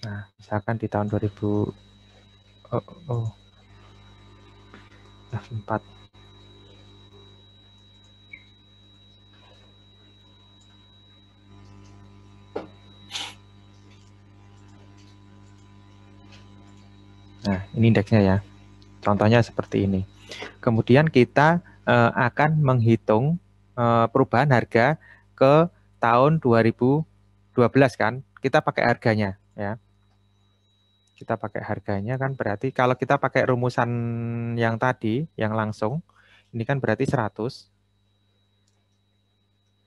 Nah, misalkan di tahun 2000 F4. Nah, ini indeksnya ya. Contohnya seperti ini. Kemudian kita akan menghitung perubahan harga ke tahun 2012 kan. Kita pakai harganya ya. Kita pakai harganya kan berarti kalau kita pakai rumusan yang tadi, yang langsung, ini kan berarti 100.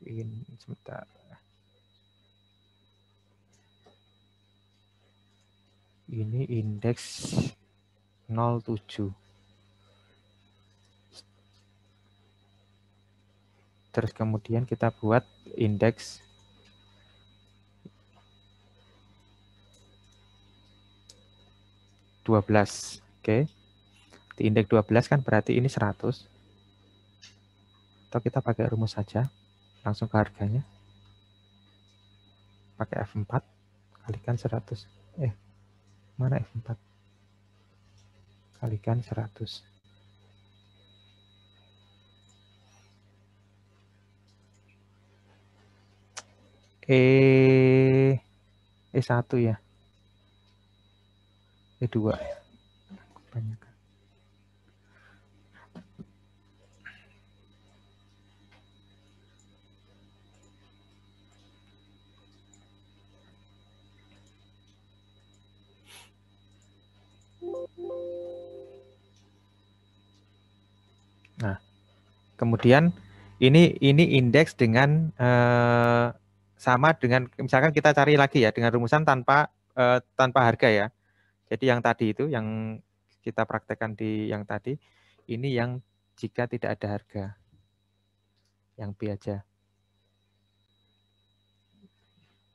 Ini sebentar. Ini indeks 07. Terus kemudian kita buat indeks (12). Oke. Di indeks 12 kan berarti ini 100. Atau kita pakai rumus saja, langsung ke harganya. Pakai F4 kalikan 100. Mana F4? Kalikan 100. E1 ya. E2 ya. Kebanyakan. Nah, kemudian ini indeks dengan sama dengan misalkan kita cari lagi ya dengan rumusan tanpa harga ya. Jadi yang tadi itu yang kita praktekkan di yang tadi ini yang jika tidak ada harga. Yang B aja.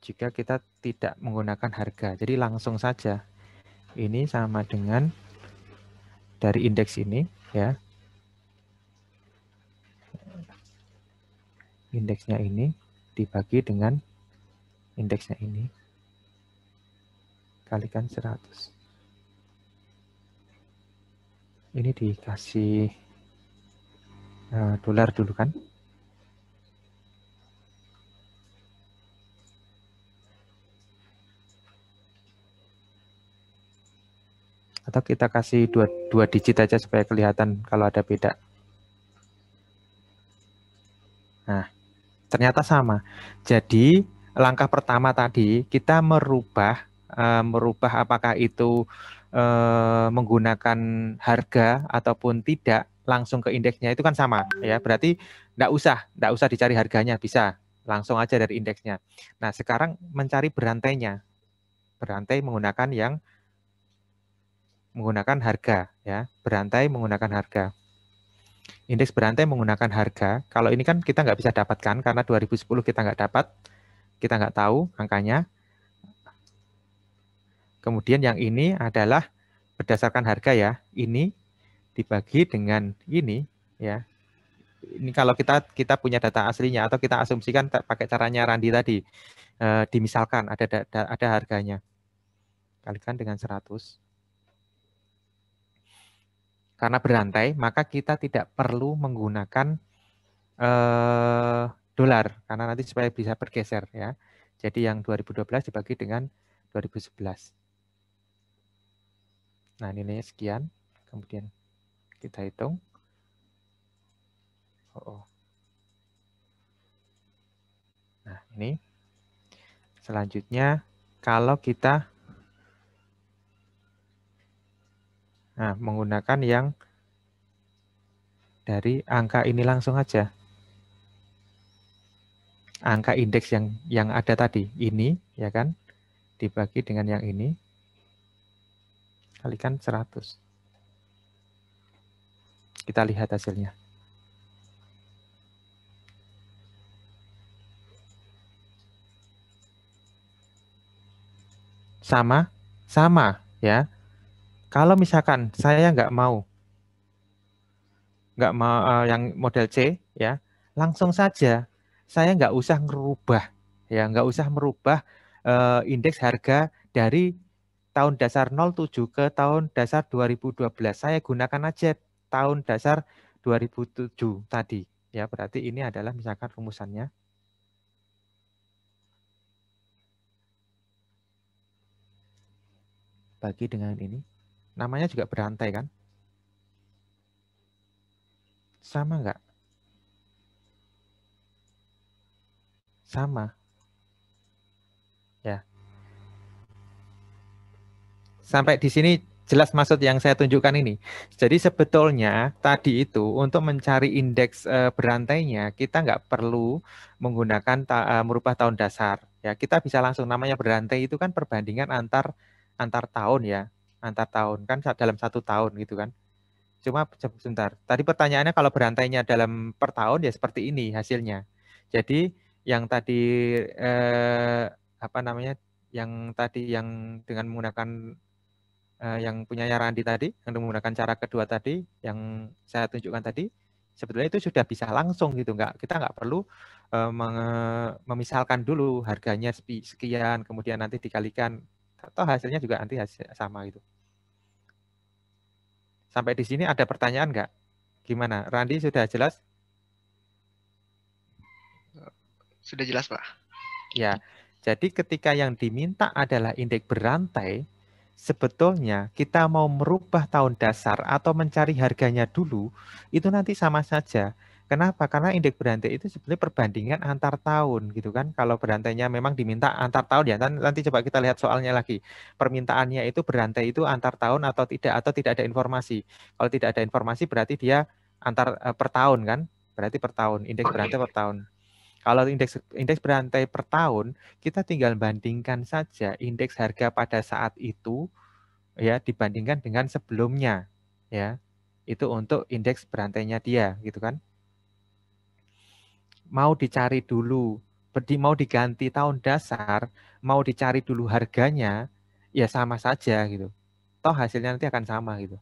Jika kita tidak menggunakan harga. Jadi langsung saja. Ini sama dengan dari indeks ini ya. Indeksnya ini dibagi dengan indeksnya ini. Kalikan 100. Ini dikasih dolar dulu kan. Atau kita kasih dua digit aja supaya kelihatan kalau ada beda. Nah, ternyata sama. Jadi langkah pertama tadi kita merubah apakah itu menggunakan harga ataupun tidak langsung ke indeksnya itu kan sama ya. Berarti enggak usah dicari harganya, bisa langsung aja dari indeksnya. Nah, sekarang mencari berantainya. Berantai menggunakan harga ya. Berantai menggunakan harga. Indeks berantai menggunakan harga. Kalau ini kan kita nggak bisa dapatkan karena 2010 kita nggak dapat, kita nggak tahu angkanya. Kemudian yang ini adalah berdasarkan harga ya. Ini dibagi dengan ini ya. Ini kalau kita punya data aslinya atau kita asumsikan pakai caranya Randi tadi, dimisalkan ada harganya. Kalikan dengan 100. Karena berantai, maka kita tidak perlu menggunakan dolar karena nanti supaya bisa bergeser ya. Jadi yang 2012 dibagi dengan 2011. Nah, nilainya sekian. Kemudian kita hitung. Nah, ini. Selanjutnya kalau kita menggunakan yang dari angka ini langsung aja. Angka indeks yang ada tadi, ini ya kan, dibagi dengan yang ini, kalikan 100. Kita lihat hasilnya. Sama ya. Kalau misalkan saya nggak mau yang model C ya, langsung saja saya nggak usah merubah ya, nggak usah merubah indeks harga dari tahun dasar 07 ke tahun dasar 2012. Saya gunakan aja tahun dasar 2007 tadi ya. Berarti ini adalah misalkan rumusannya. Bagi dengan ini. Namanya juga berantai kan? Sama nggak? Sama. Ya. Sampai di sini jelas maksud yang saya tunjukkan ini. Jadi sebetulnya tadi itu untuk mencari indeks berantainya kita nggak perlu menggunakan merubah tahun dasar. Ya, kita bisa langsung, namanya berantai itu kan perbandingan antar tahun ya, antar tahun kan dalam 1 tahun gitu kan. Cuma sebentar. Tadi pertanyaannya kalau berantainya dalam per tahun ya seperti ini hasilnya. Jadi yang tadi yang tadi yang dengan menggunakan yang punya Randi tadi, yang menggunakan cara kedua tadi, yang saya tunjukkan tadi, sebetulnya itu sudah bisa langsung gitu, kita nggak perlu memisalkan dulu harganya sekian, kemudian nanti dikalikan, atau hasilnya juga nanti sama gitu. Sampai di sini ada pertanyaan nggak? Gimana, Randi sudah jelas? Sudah jelas, Pak. Ya, jadi ketika yang diminta adalah indeks berantai, sebetulnya kita mau merubah tahun dasar atau mencari harganya dulu, itu nanti sama saja. Kenapa? Karena indeks berantai itu sebenarnya perbandingan antar tahun gitu kan. Kalau berantainya memang diminta antar tahun ya, nanti coba kita lihat soalnya lagi. Permintaannya itu berantai itu antar tahun atau tidak ada informasi. Kalau tidak ada informasi berarti dia antar per tahun kan? Berarti per tahun, indeks berantai per tahun. Kalau indeks berantai per tahun, kita tinggal bandingkan saja indeks harga pada saat itu ya dibandingkan dengan sebelumnya ya. Itu untuk indeks berantainya dia gitu kan. Mau dicari dulu, mau diganti tahun dasar, mau dicari dulu harganya, ya sama saja gitu. Toh hasilnya nanti akan sama gitu.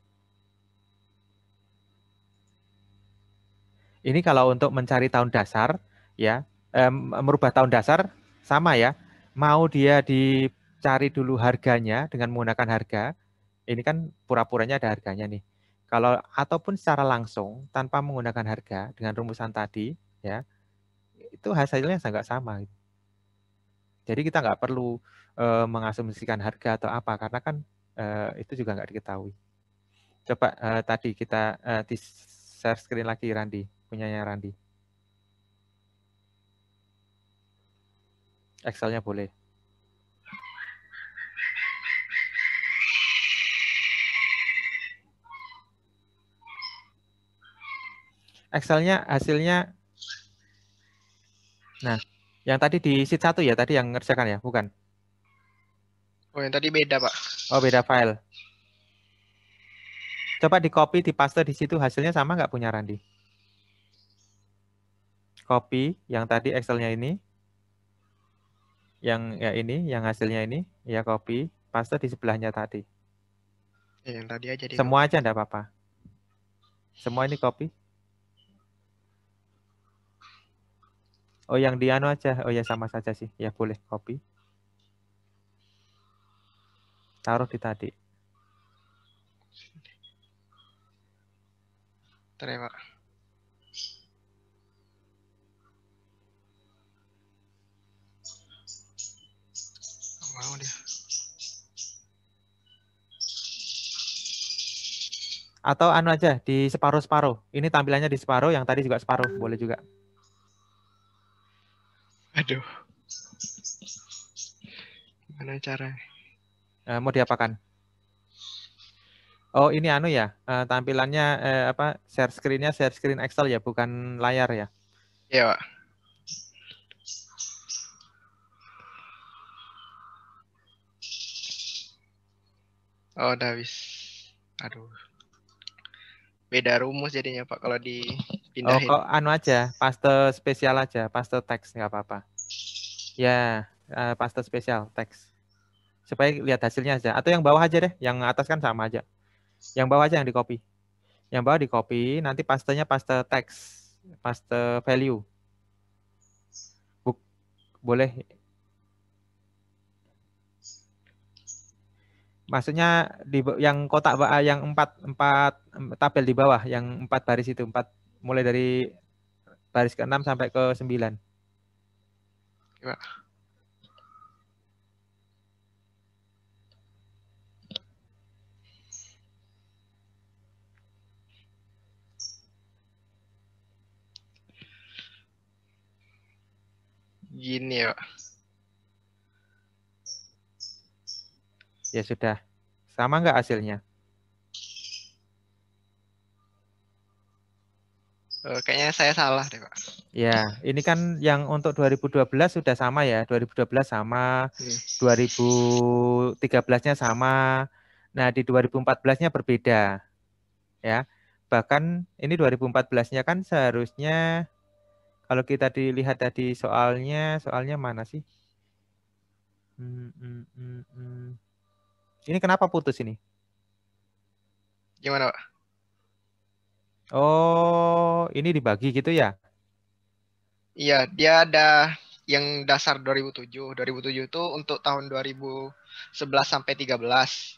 Ini kalau untuk mencari tahun dasar ya, merubah tahun dasar sama ya. Mau dia dicari dulu harganya dengan menggunakan harga, ini kan pura-puranya ada harganya nih. Kalau ataupun secara langsung tanpa menggunakan harga dengan rumusan tadi ya, itu hasilnya sangat sama. Jadi kita nggak perlu mengasumsikan harga atau apa karena kan itu juga nggak diketahui. Coba tadi kita di share screen lagi Randi, punyanya Randi. Excel-nya boleh. Excelnya hasilnya, nah, yang tadi di sheet 1 ya, tadi yang ngerjakan ya, bukan? Oh, yang tadi beda, Pak. Oh, beda file. Coba di copy, di paste di situ, hasilnya sama nggak punya Randi? Copy yang tadi Excelnya ini, yang ya ini, yang hasilnya ini, ya copy, paste di sebelahnya tadi. Ya, yang tadi aja di Semua aja enggak apa-apa. Semua ini copy. Oh, yang di anu aja. Oh ya, sama saja sih. Ya boleh copy. Taruh di tadi. Bentar ya, Pak. Mau dia. Atau anu aja, di separuh-separuh. Ini tampilannya di separuh, yang tadi juga separuh. Boleh juga. Aduh. Gimana cara? Mau diapakan? Oh, ini anu ya, tampilannya share screen-nya share screen Excel ya, bukan layar ya. Iya, Pak. Oh, udah habis. Aduh. Beda rumus jadinya, Pak, kalau Oh, dipindahin. kok anu aja, paste spesial aja, paste teks nggak apa-apa. Ya, paste spesial teks. Supaya lihat hasilnya aja. Atau yang bawah aja deh, yang atas kan sama aja. Yang bawah aja yang di copy. Yang bawah di copy, nanti pastenya paste teks, paste value. Boleh. Maksudnya di yang kotak yang empat tabel di bawah, yang 4 baris itu, 4 mulai dari baris ke-6 sampai ke 9. Ya. Gini ya, Pak. Ya sudah. Sama nggak hasilnya? Kayaknya saya salah deh, Pak. Ya, ini kan yang untuk 2012 sudah sama ya. 2012 sama, 2013-nya sama. Nah, di 2014-nya berbeda. Ya. Bahkan ini 2014-nya kan seharusnya kalau kita dilihat tadi soalnya mana sih? Ini kenapa putus ini? Gimana, Pak? Oh, ini dibagi gitu ya? Iya, dia ada yang dasar 2007. 2007 itu untuk tahun 2011 sampai 13.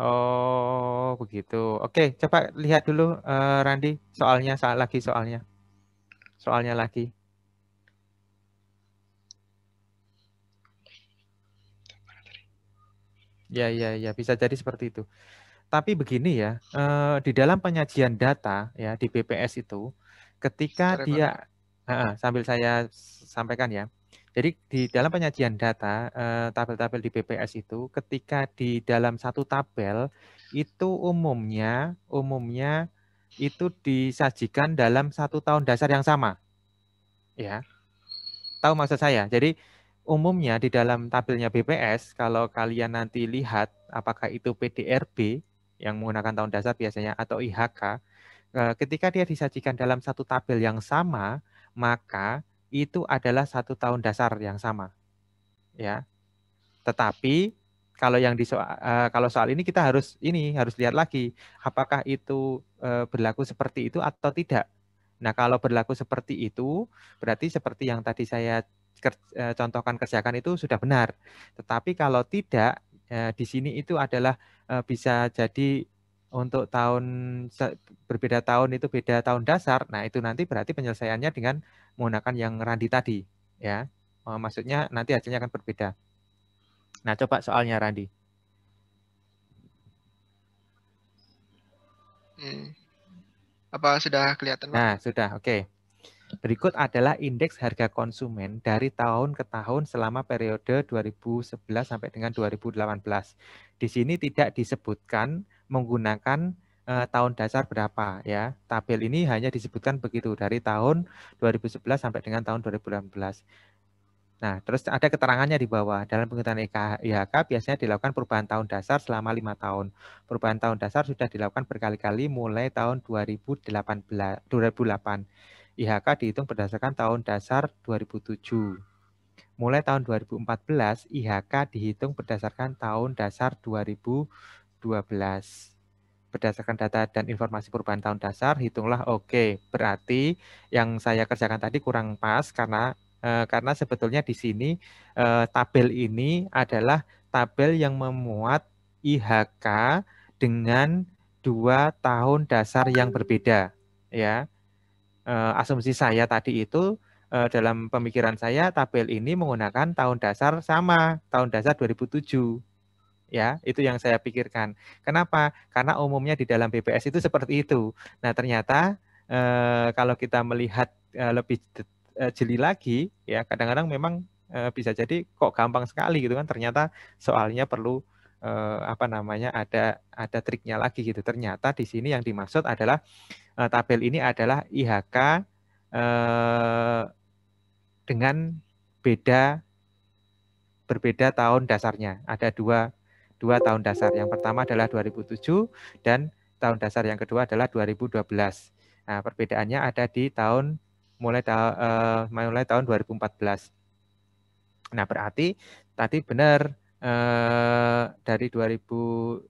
Oh, begitu. Oke, coba lihat dulu Randi soalnya Soalnya lagi. Ya, bisa jadi seperti itu. Tapi begini ya, di dalam penyajian data ya di BPS itu, ketika Bentar ya, Pak. dia, sambil saya sampaikan ya. Jadi di dalam penyajian data, tabel-tabel di BPS itu, ketika di dalam satu tabel itu umumnya itu disajikan dalam 1 tahun dasar yang sama, ya. Tahu maksud saya? Jadi umumnya di dalam tabelnya BPS, kalau kalian nanti lihat apakah itu PDRB yang menggunakan tahun dasar biasanya atau IHK, ketika dia disajikan dalam satu tabel yang sama, maka itu adalah 1 tahun dasar yang sama, ya. Tetapi kalau kalau soal ini kita harus lihat lagi apakah itu berlaku seperti itu atau tidak. Nah, kalau berlaku seperti itu, berarti seperti yang tadi saya contohkan kerjakan itu sudah benar. Tetapi kalau tidak, di sini itu adalah bisa jadi untuk berbeda tahun itu beda tahun dasar. Nah, itu nanti berarti penyelesaiannya dengan menggunakan yang Randi tadi, ya. Maksudnya nanti hasilnya akan berbeda. Nah, coba soalnya Randi. Apa sudah kelihatan, Pak? Nah, sudah. Oke. Berikut adalah indeks harga konsumen dari tahun ke tahun selama periode 2011 sampai dengan 2018. Di sini tidak disebutkan menggunakan tahun dasar berapa ya. Tabel ini hanya disebutkan begitu dari tahun 2011 sampai dengan tahun 2018. Nah, terus ada keterangannya di bawah. Dalam penghitungan IHK biasanya dilakukan perubahan tahun dasar selama 5 tahun. Perubahan tahun dasar sudah dilakukan berkali-kali mulai tahun 2008. IHK dihitung berdasarkan tahun dasar 2007. Mulai tahun 2014, IHK dihitung berdasarkan tahun dasar 2012. Berdasarkan data dan informasi perubahan tahun dasar, hitunglah oke. Berarti yang saya kerjakan tadi kurang pas karena sebetulnya di sini tabel ini adalah tabel yang memuat IHK dengan 2 tahun dasar yang berbeda. Ya, asumsi saya tadi itu dalam pemikiran saya tabel ini menggunakan tahun dasar sama, tahun dasar 2007. Ya, itu yang saya pikirkan. Kenapa? Karena umumnya di dalam BPS itu seperti itu. Nah, ternyata kalau kita melihat lebih jeli lagi, ya kadang-kadang memang bisa jadi kok gampang sekali gitu kan. Ternyata soalnya perlu ada triknya lagi gitu. Ternyata di sini yang dimaksud adalah tabel ini adalah IHK dengan berbeda tahun dasarnya. Ada dua tahun dasar. Yang pertama adalah 2007 dan tahun dasar yang kedua adalah 2012. Nah, perbedaannya ada di mulai tahun 2014. Nah, berarti tadi benar dari 2011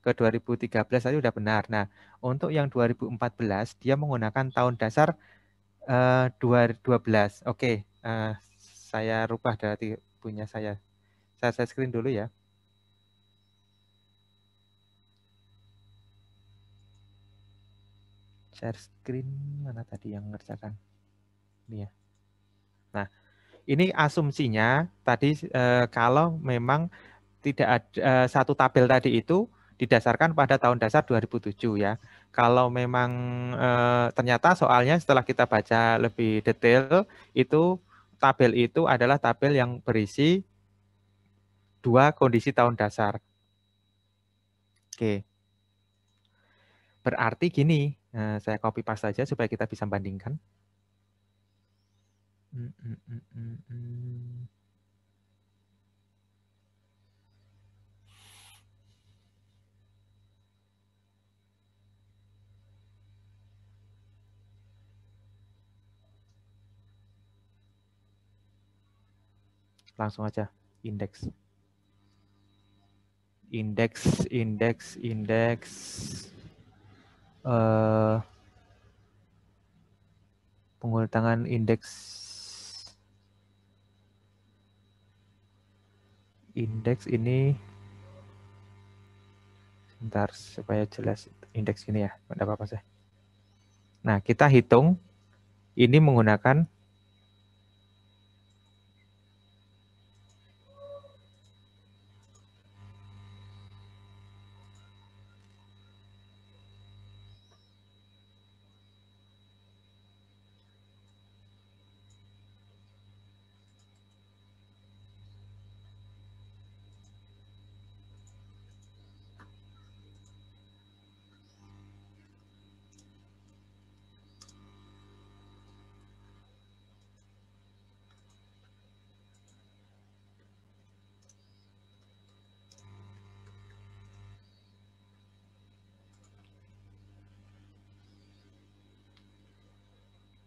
ke 2013 tadi udah benar. Nah, untuk yang 2014 dia menggunakan tahun dasar 2012. Oke, saya rubah dari punya saya. Saya screen dulu ya. Share screen mana tadi yang ngerjakan? Ini ya. Nah, ini asumsinya tadi kalau memang tidak ada satu tabel tadi itu didasarkan pada tahun dasar 2007 ya. Kalau memang ternyata soalnya setelah kita baca lebih detail itu tabel itu adalah tabel yang berisi 2 kondisi tahun dasar. Oke. Berarti gini, saya copy paste saja supaya kita bisa bandingkan. Langsung aja indeks. Pengulangan indeks ini sebentar supaya jelas indeks ini ya, enggak apa-apa sih. Nah, kita hitung ini menggunakan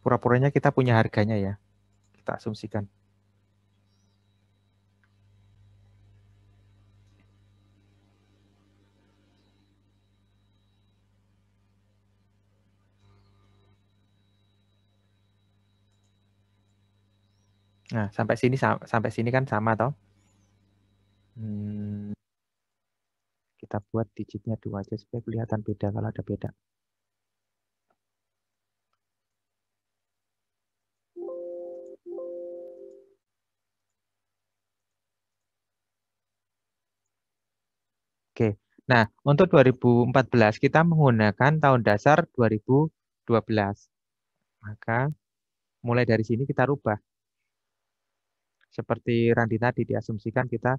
pura-puranya kita punya harganya ya. Kita asumsikan. Nah, sampai sini kan sama toh. Kita buat digitnya 2 aja supaya kelihatan beda kalau ada beda. Oke. Nah, untuk 2014 kita menggunakan tahun dasar 2012. Maka mulai dari sini kita rubah. Seperti Randi tadi diasumsikan kita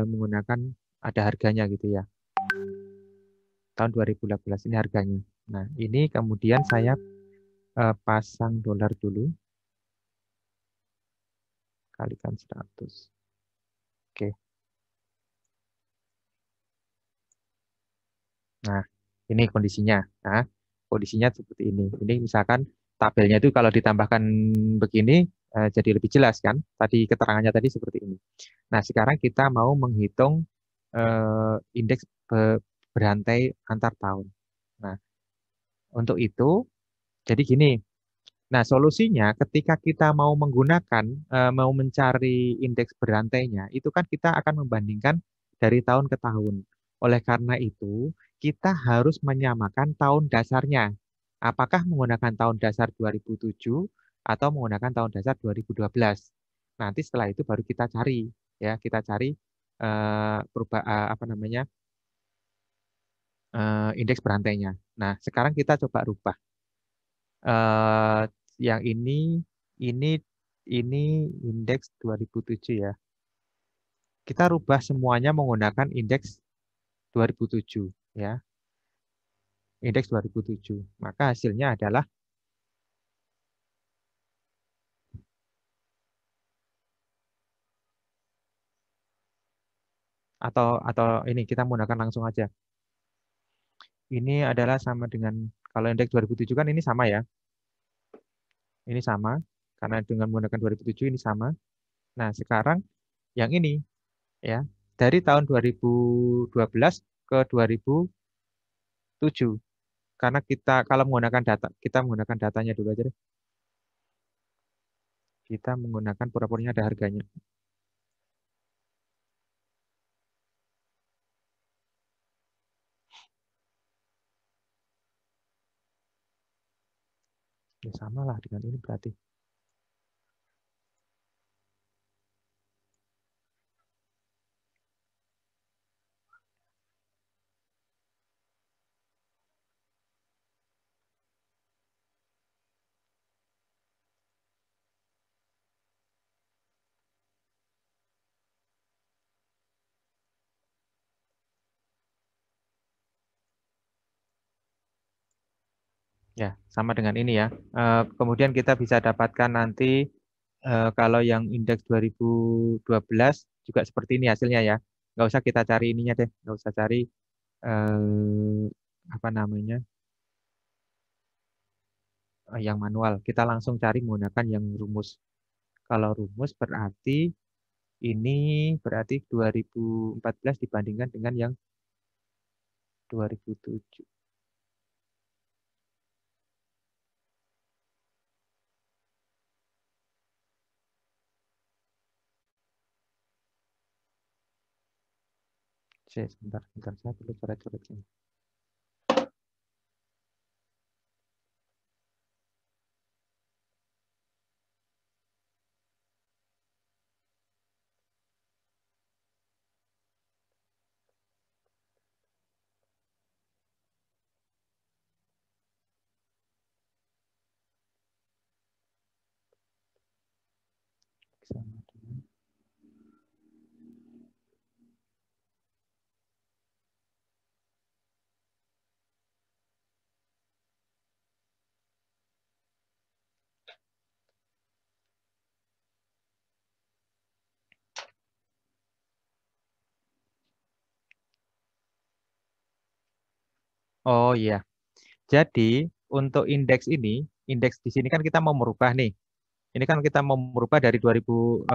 menggunakan ada harganya gitu ya. Tahun 2018 ini harganya. Nah, ini kemudian saya pasang dolar dulu. Kalikan 100. Oke. Nah, ini kondisinya. Nah, kondisinya seperti ini. Ini misalkan tabelnya itu kalau ditambahkan begini jadi lebih jelas kan? Tadi keterangannya tadi seperti ini. Nah, sekarang kita mau menghitung indeks berantai antar tahun. Nah, untuk itu jadi gini. Nah, solusinya ketika kita mau menggunakan mau mencari indeks berantainya, itu kan kita akan membandingkan dari tahun ke tahun. Oleh karena itu, kita harus menyamakan tahun dasarnya. Apakah menggunakan tahun dasar 2007 atau menggunakan tahun dasar 2012. Nanti setelah itu baru kita cari ya, kita cari apa namanya? Indeks berantainya. Nah, sekarang kita coba rubah. Yang ini indeks 2007 ya. Kita rubah semuanya menggunakan indeks 2007 ya. Indeks 2007. Maka hasilnya adalah atau ini kita menggunakan langsung aja. Ini adalah sama dengan kalau indeks 2007 kan ini sama ya. Ini sama karena dengan menggunakan 2007 ini sama. Nah, sekarang yang ini ya, dari tahun 2012 ke 2007. Karena kita kalau menggunakan data, kita menggunakan datanya dulu aja deh. Kita menggunakan pura-puranya ada harganya. Ya sama lah dengan ini berarti. Ya, sama dengan ini ya. Kemudian kita bisa dapatkan nanti kalau yang indeks 2012 juga seperti ini hasilnya ya. Nggak usah kita cari ininya deh, nggak usah cari apa namanya yang manual. Kita langsung cari menggunakan yang rumus. Kalau rumus berarti ini berarti 2014 dibandingkan dengan yang 2007. Sebentar, saya perlu coret-coret ini. Sama dengan oh iya. Jadi untuk indeks ini, indeks di sini kan kita mau merubah nih. Ini kan kita mau merubah dari 2000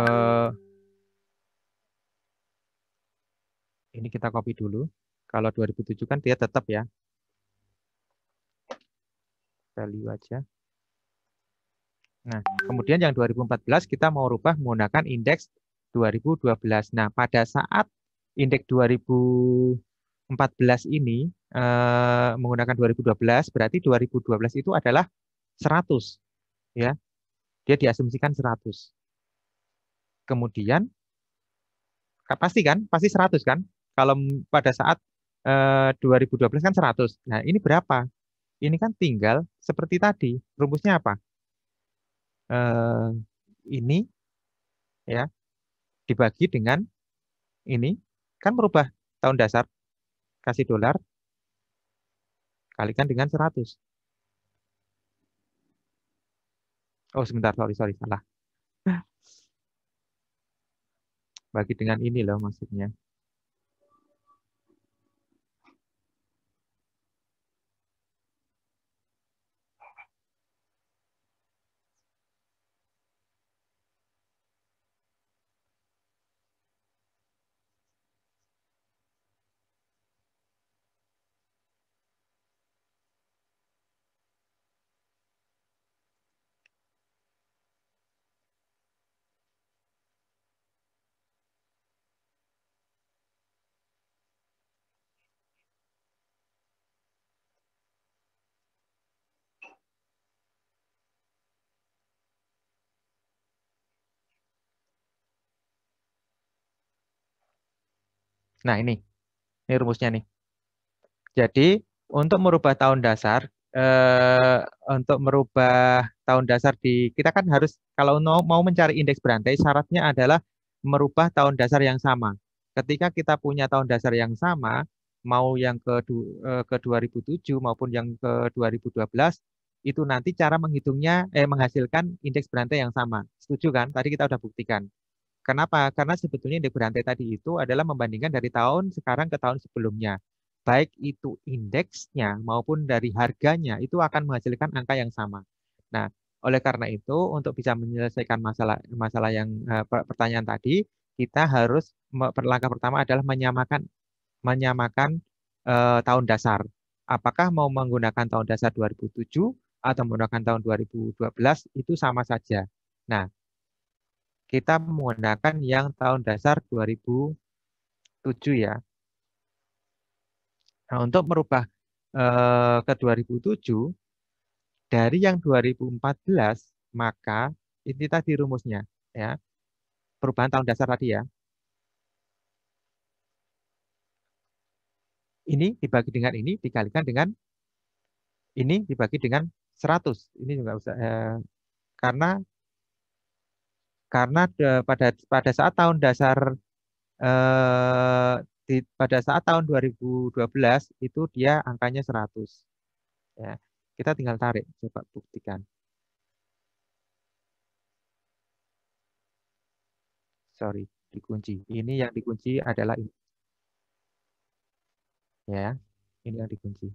ini kita copy dulu. Kalau 2007 kan dia tetap ya. Value aja. Nah, kemudian yang 2014 kita mau rubah menggunakan indeks 2012. Nah, pada saat indeks 2014 ini menggunakan 2012, berarti 2012 itu adalah 100 ya. Dia diasumsikan 100. Kemudian pasti kan? Pasti 100 kan? Kalau pada saat 2012 kan 100. Nah, ini berapa? Ini kan tinggal seperti tadi. Rumusnya apa? Ini ya dibagi dengan ini kan merubah tahun dasar kasih dolar kalikan dengan 100. Oh, sebentar, sorry, salah. Bagi dengan ini loh maksudnya. Nah, ini rumusnya nih. Jadi, untuk merubah tahun dasar, untuk merubah tahun dasar kita kan harus, kalau mau mencari indeks berantai, syaratnya adalah merubah tahun dasar yang sama. Ketika kita punya tahun dasar yang sama, mau yang ke 2007 maupun yang ke 2012, itu nanti cara menghitungnya, menghasilkan indeks berantai yang sama. Setuju kan? Tadi kita udah buktikan. Kenapa? Karena sebetulnya indeks berantai tadi itu adalah membandingkan dari tahun sekarang ke tahun sebelumnya. Baik itu indeksnya maupun dari harganya itu akan menghasilkan angka yang sama. Nah, oleh karena itu untuk bisa menyelesaikan masalah yang pertanyaan tadi, kita harus langkah pertama adalah menyamakan tahun dasar. Apakah mau menggunakan tahun dasar 2007 atau menggunakan tahun 2012 itu sama saja. Nah, kita menggunakan yang tahun dasar 2007 ya. Nah, untuk merubah ke 2007 dari yang 2014, maka ini tadi rumusnya ya. Perubahan tahun dasar tadi ya. Ini dibagi dengan ini dikalikan dengan ini dibagi dengan 100. Ini juga usah karena pada saat tahun dasar pada saat tahun 2012 itu dia angkanya 100. Ya. Kita tinggal tarik, coba buktikan. Sorry, dikunci. Ini yang dikunci adalah ini. Ya, ini yang dikunci.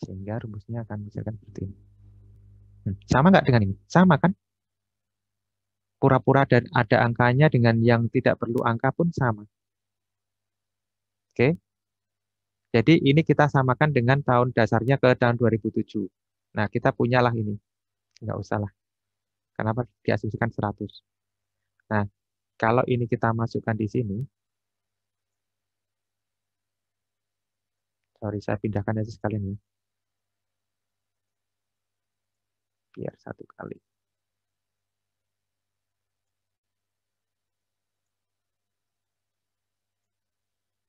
Sehingga rumusnya akan misalkan seperti ini. Sama nggak dengan ini? Sama kan? Pura-pura dan ada angkanya dengan yang tidak perlu angka pun sama. Oke. Jadi ini kita samakan dengan tahun dasarnya ke tahun 2007. Nah, kita punyalah ini. Nggak usah lah. Kenapa diasumsikan 100? Nah, kalau ini kita masukkan di sini, sorry, saya pindahkan aja sekalian ya. Biar satu kali.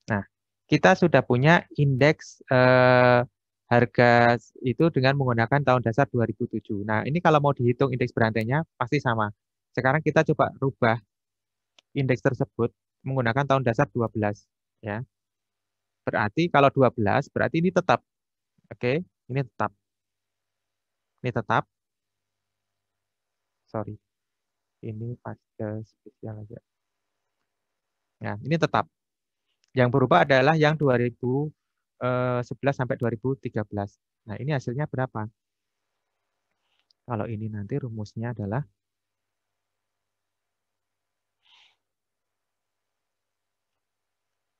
Nah, kita sudah punya indeks harga itu dengan menggunakan tahun dasar 2007. Nah, ini kalau mau dihitung indeks berantainya pasti sama. Sekarang kita coba rubah indeks tersebut menggunakan tahun dasar 12 ya. Berarti kalau 12 berarti ini tetap. Oke, ini tetap. Ini tetap. Sorry. Ini pas ke spesial aja. Nah, ini tetap. Yang berubah adalah yang 2011 sampai 2013. Nah, ini hasilnya berapa? Kalau ini nanti rumusnya adalah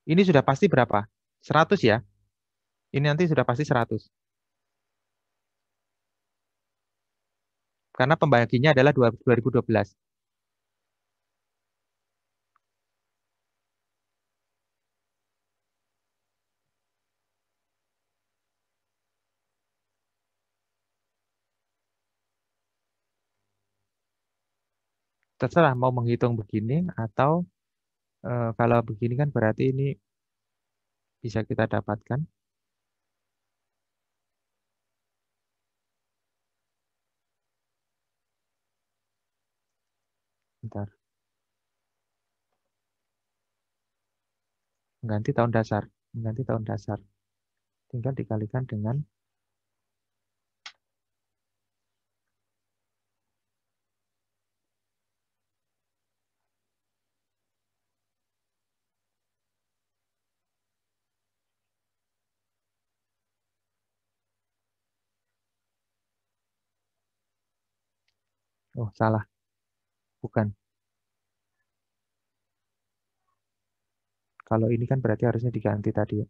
ini sudah pasti berapa? 100 ya? Ini nanti sudah pasti 100. Karena pembaginya adalah 2012. Terserah mau menghitung begini atau kalau begini kan berarti ini bisa kita dapatkan. Bentar. Mengganti tahun dasar. Mengganti tahun dasar. tinggal dikalikan dengan oh salah, bukan. Kalau ini kan berarti harusnya diganti tadi ya.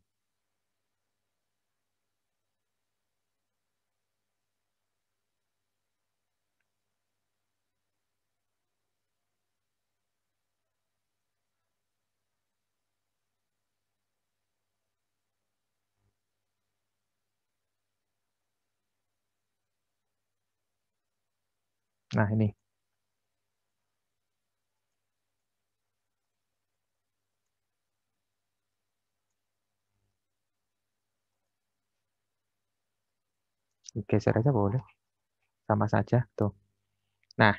Nah, ini. Geser aja boleh. Sama saja tuh. Nah,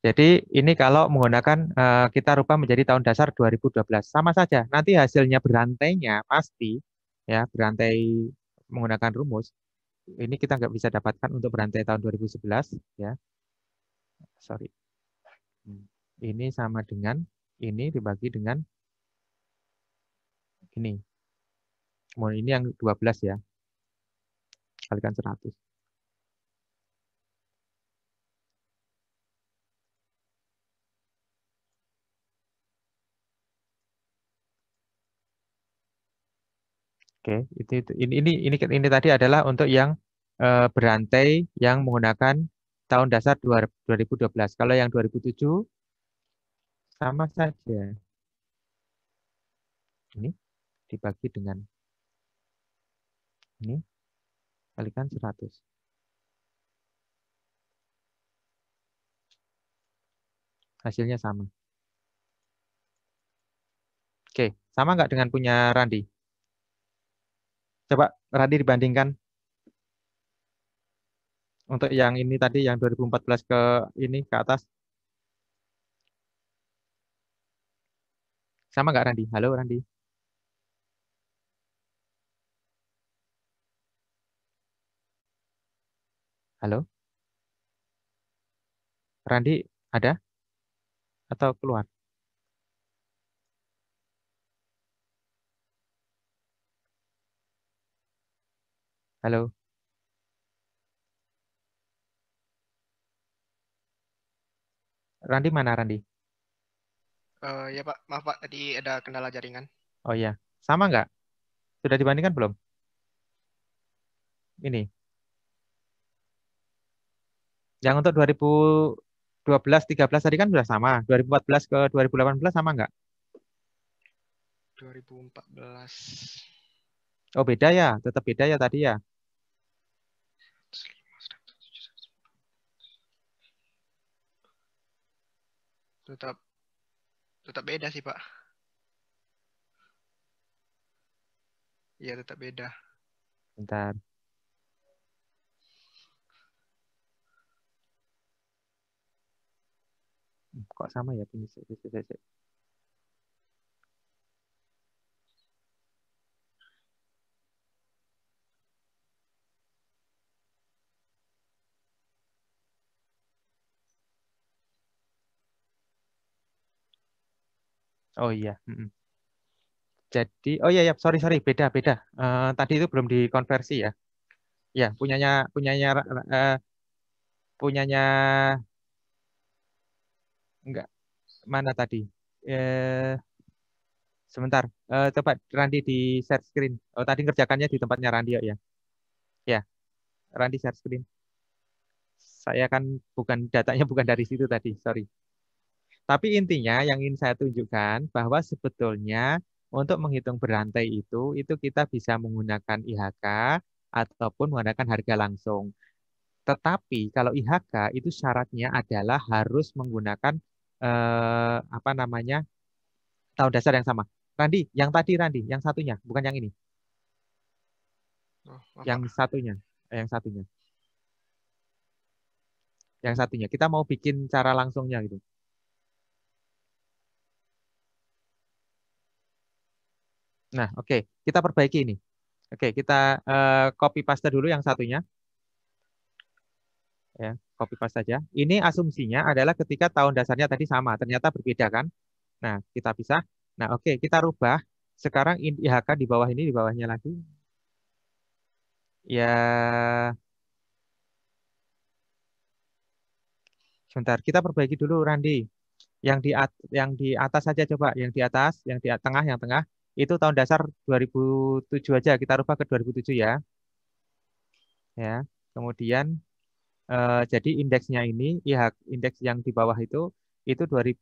jadi ini kalau menggunakan kita rubah menjadi tahun dasar 2012 sama saja. Nanti hasilnya berantainya pasti ya berantai menggunakan rumus. Ini kita nggak bisa dapatkan untuk berantai tahun 2011 ya. Sorry. Ini sama dengan ini dibagi dengan ini. Kemudian ini yang 12 ya. Kalikan 100. Oke, ini tadi adalah untuk yang berantai yang menggunakan tahun dasar 2012. Kalau yang 2007 sama saja. Ini dibagi dengan ini kalikan 100. Hasilnya sama. Oke, sama nggak dengan punya Randi? Coba Randi dibandingkan untuk yang ini tadi yang 2014 ke ini ke atas. Sama nggak Randi? Halo Randi. Halo? Randi ada atau keluar? Halo? Randi mana Randi? Ya Pak, maaf Pak, tadi ada kendala jaringan. Oh iya, sama nggak? Sudah dibandingkan belum? Ini. Yang untuk 2012-13 tadi kan sudah sama. 2014 ke 2018 sama nggak? 2014. Oh beda ya, tetap beda ya tadi ya. Tetap beda sih Pak. Iya tetap beda. Bentar. Kok sama ya? Ini. Oh iya. Jadi, oh iya ya, sorry beda. Tadi itu belum dikonversi ya. Ya, punyanya enggak mana tadi? Eh, sebentar. Coba Randi di share screen. Oh, tadi ngerjakannya di tempatnya Randi ya. Ya, Randi share screen. Saya kan datanya bukan dari situ tadi, sorry. Tapi intinya yang ingin saya tunjukkan bahwa sebetulnya untuk menghitung berantai itu kita bisa menggunakan IHK ataupun menggunakan harga langsung. Tetapi kalau IHK itu syaratnya adalah harus menggunakan apa namanya tahun dasar yang sama. Randi, yang tadi Randi, yang satunya, bukan yang ini. Oh, maaf, Yang Pak. satunya, yang satunya. Yang satunya. Kita mau bikin cara langsungnya gitu. Nah, oke. Kita perbaiki ini. Oke, kita copy paste dulu yang satunya. Ya, copy paste saja. Ini asumsinya adalah ketika tahun dasarnya tadi sama, ternyata berbeda kan? Nah, kita pisah. Nah, oke, kita rubah. Sekarang IHK di bawah ini, di bawahnya lagi. Ya, sebentar. Kita perbaiki dulu, Randi. Yang di atas saja coba, yang di atas, yang tengah itu tahun dasar 2007 aja, kita rubah ke 2007 ya. Ya. Kemudian jadi indeksnya ini indeks yang di bawah itu 2000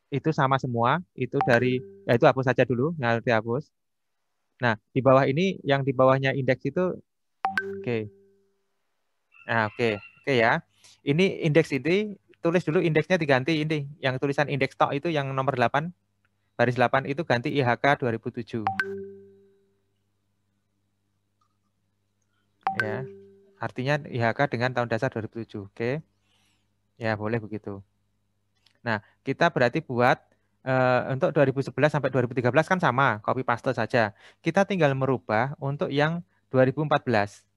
itu sama semua, itu dari ya itu hapus saja dulu, nggak dihapus. Nah, di bawah ini yang di bawahnya indeks itu oke. Nah, oke ya. Ini indeks ini tulis dulu indeksnya diganti ini. Yang tulisan indeks tok itu yang nomor 8 baris 8 itu ganti IHK 2007. Ya. Artinya IHK dengan tahun dasar 2007. Oke. Ya, boleh begitu. Nah, kita berarti buat untuk 2011 sampai 2013 kan sama, copy paste saja. Kita tinggal merubah untuk yang 2014.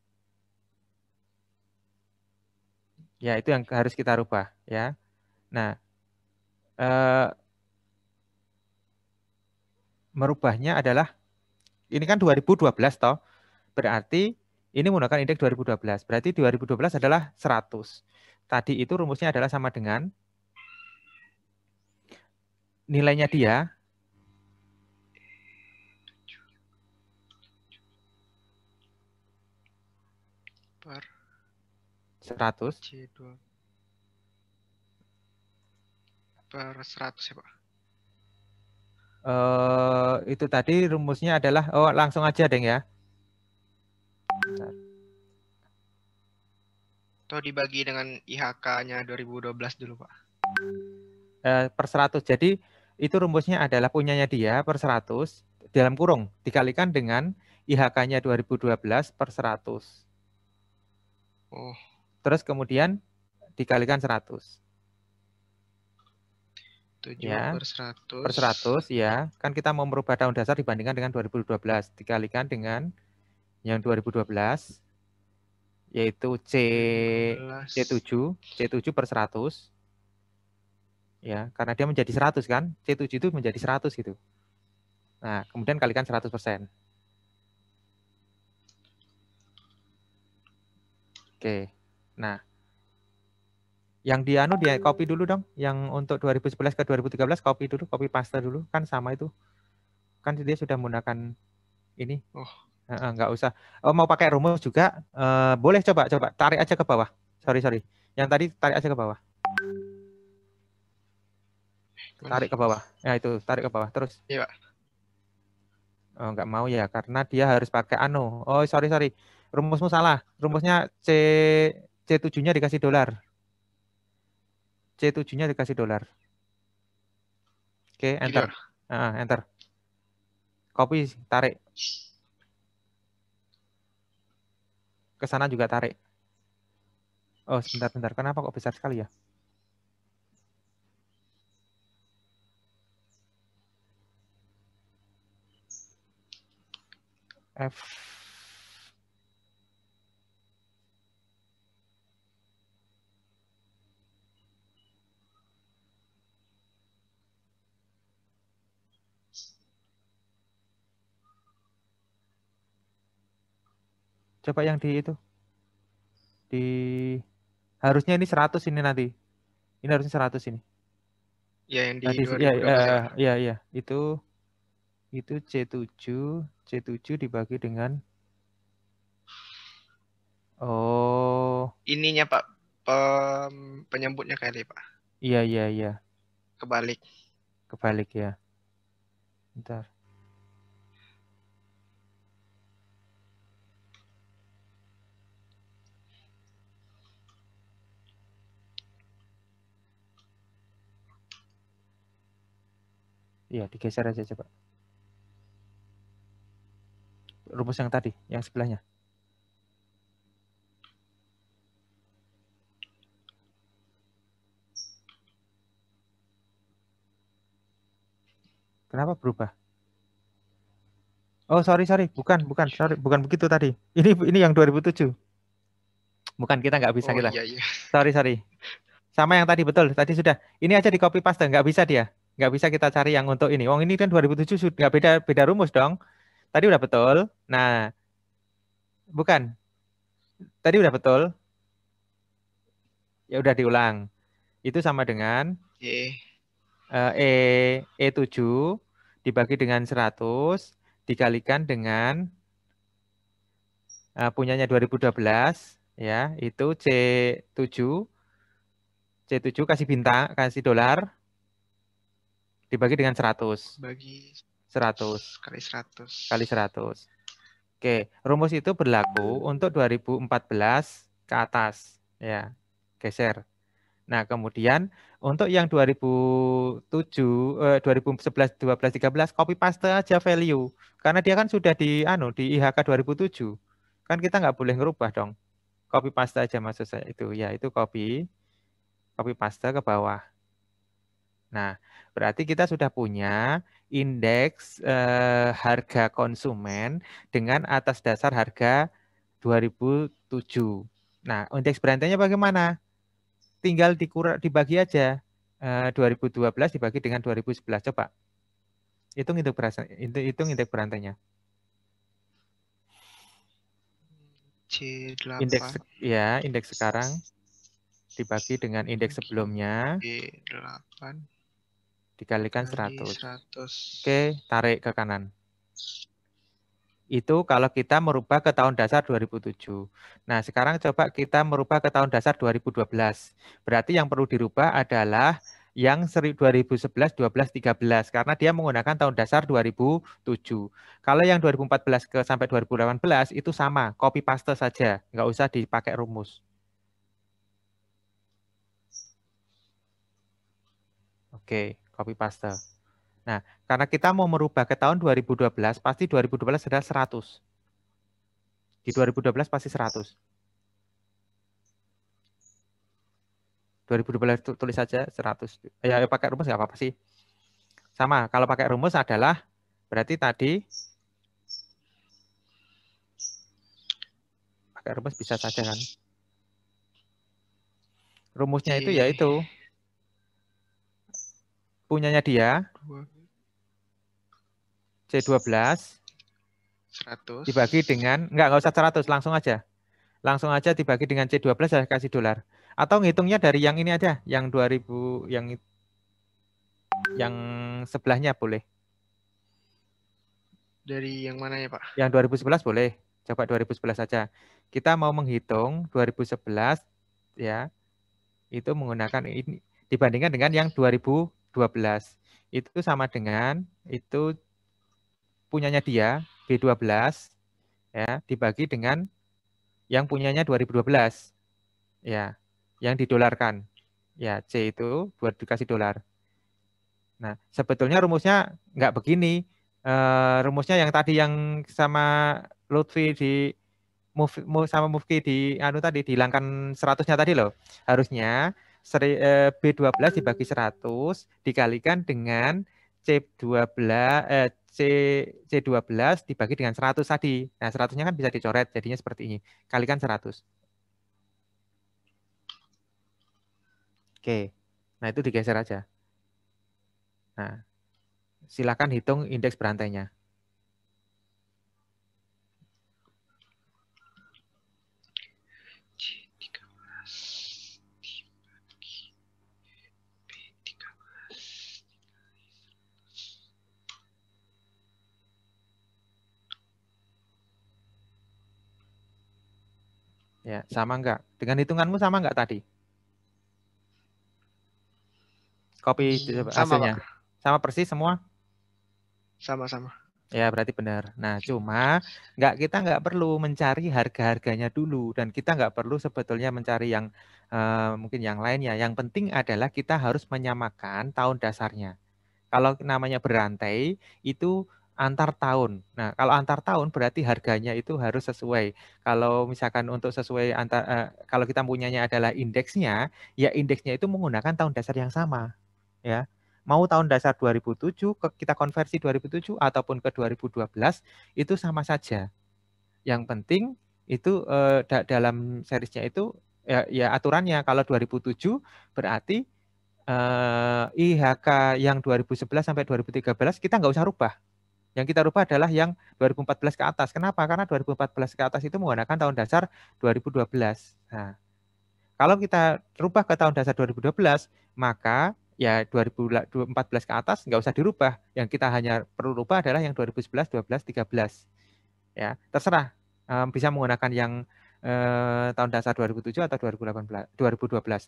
Ya, itu yang harus kita rubah ya. Nah, merubahnya adalah ini kan 2012 toh. Berarti ini menggunakan indeks 2012. Berarti 2012 adalah 100. Tadi itu rumusnya adalah sama dengan nilainya dia Per 100 C2 per 100 ya Pak. itu tadi rumusnya adalah langsung aja Deng ya. Bentar. Atau dibagi dengan IHK-nya 2012 dulu Pak. Per 100. Jadi itu rumusnya adalah punyanya dia per 100 dalam kurung dikalikan dengan IHK-nya 2012 per 100. Oh. Terus kemudian dikalikan 100. 7 Ya. per 100. Per 100 ya. Kan kita mau merubah tahun dasar dibandingkan dengan 2012. Dikalikan dengan yang 2012 yaitu C7 per 100. Ya, karena dia menjadi 100 kan. C7 itu menjadi 100 gitu. Nah, kemudian kalikan 100%. Oke. Nah, yang dia copy dulu dong. Yang untuk 2011 ke 2013 copy dulu, copy paste dulu. Kan sama itu. Kan dia sudah menggunakan ini. Oh. Nggak usah. Mau pakai rumus juga, boleh coba. Tarik aja ke bawah. Sorry. Yang tadi tarik aja ke bawah. Tarik ke bawah. Ya itu, tarik ke bawah. Terus. Iya Pak. Oh, nggak mau ya, karena dia harus pakai Oh, sorry. Rumusmu salah. Rumusnya C7-nya dikasih dolar. C7-nya dikasih dolar. Oke, enter. Enter. Copy, tarik. Ke sana juga tarik. Oh, sebentar. Kenapa kok besar sekali ya? F. Coba yang di itu. Harusnya ini 100 ini nanti. Ini harusnya 100 ini. Ya, yang di 2012 ya. Iya. Itu C7 dibagi dengan ininya Pak, penyebutnya kali Pak. Iya. Kebalik ya. Bentar. Iya, digeser aja coba. Rumus yang tadi, yang sebelahnya. Kenapa berubah? Oh, sorry, bukan, sorry, bukan begitu tadi. Ini yang 2007. Bukan, kita nggak bisa Oh kita. iya iya. Sorry. Sama yang tadi, betul. Tadi sudah. Ini aja di copy paste, nggak bisa dia. Nggak bisa kita cari yang untuk ini. Ini kan 2007 sudah nggak beda rumus dong. Tadi udah betul. Nah, bukan. Tadi udah betul. Ya udah diulang. Itu sama dengan Oke. E7 dibagi dengan 100 dikalikan dengan punyanya 2012 ya, itu C7 kasih bintang, kasih dolar dibagi dengan 100. Bagi 100 kali 100. kali 100. Oke, rumus itu berlaku untuk 2014 ke atas ya. Geser. Nah, kemudian untuk yang 2011, 12, 13 copy paste aja value. Karena dia kan sudah di IHK 2007. Kan kita nggak boleh ngerubah dong. Copy paste aja maksud saya itu. Ya, itu copy paste ke bawah. Nah, berarti kita sudah punya indeks harga konsumen dengan atas dasar harga 2007. Nah, indeks berantainya bagaimana? Tinggal dibagi aja. 2012 dibagi dengan 2011. Coba. Hitung indeks berantainya. C8. Indeks sekarang dibagi dengan indeks sebelumnya. C8 dikalikan kali 100. Oke, tarik ke kanan. Itu kalau kita merubah ke tahun dasar 2007. Nah, sekarang coba kita merubah ke tahun dasar 2012. Berarti yang perlu dirubah adalah yang 2011, 12, 13 karena dia menggunakan tahun dasar 2007. Kalau yang 2014 sampai 2018 itu sama, copy paste saja, nggak usah dipakai rumus. Oke, copy paste. Nah, karena kita mau merubah ke tahun 2012, pasti 2012 adalah 100. Di 2012 pasti 100. 2012 tulis saja 100. Ya, pakai rumus nggak apa-apa sih. Sama, kalau pakai rumus adalah berarti tadi pakai rumus bisa saja kan. Rumusnya itu yaitu punyanya dia C12 100 dibagi dengan, nggak usah 100, langsung aja. Langsung aja dibagi dengan C12 saya kasih dolar. Atau ngitungnya dari yang ini aja, yang 2000, yang sebelahnya boleh. Dari yang mana ya, Pak? Yang 2011 boleh. Coba 2011 saja. Kita mau menghitung 2011 ya. Itu menggunakan ini dibandingkan dengan yang 2012. Itu sama dengan itu punyanya dia B12 ya dibagi dengan yang punyanya 2012. Ya, yang didolarkan. Ya, C itu buat dikasih dolar. Nah, sebetulnya rumusnya nggak begini. Rumusnya yang tadi yang sama Lutfi sama Mufki tadi dihilangkan 100-nya tadi loh. Harusnya B12 dibagi 100 dikalikan dengan C12 dibagi dengan 100 tadi. Nah, 100-nya kan bisa dicoret jadinya seperti ini. Kalikan 100. Oke. Nah, itu digeser aja. Nah, silakan hitung indeks berantainya. Ya, sama enggak? Dengan hitunganmu sama enggak tadi? Copy sama, hasilnya. Pak. Sama persis semua? Sama-sama. Ya, berarti benar. Nah, cuma kita nggak perlu mencari harga-harganya dulu. Dan kita nggak perlu sebetulnya mencari yang mungkin yang lainnya. Yang penting adalah kita harus menyamakan tahun dasarnya. Kalau namanya berantai, itu antar tahun. Nah, kalau antar tahun berarti harganya itu harus sesuai. Kalau misalkan untuk sesuai kalau kita punyanya adalah indeksnya, ya indeksnya itu menggunakan tahun dasar yang sama. Ya, mau tahun dasar 2007 kita konversi 2007 ataupun ke 2012 itu sama saja. Yang penting itu dalam seriesnya itu ya aturannya kalau 2007 berarti IHK yang 2011 sampai 2013 kita nggak usah rubah. Yang kita rubah adalah yang 2014 ke atas. Kenapa? Karena 2014 ke atas itu menggunakan tahun dasar 2012. Nah, kalau kita rubah ke tahun dasar 2012, maka ya 2014 ke atas nggak usah dirubah. Yang kita hanya perlu rubah adalah yang 2011, 12, 13. Ya, terserah. Bisa menggunakan yang tahun dasar 2007 atau 2012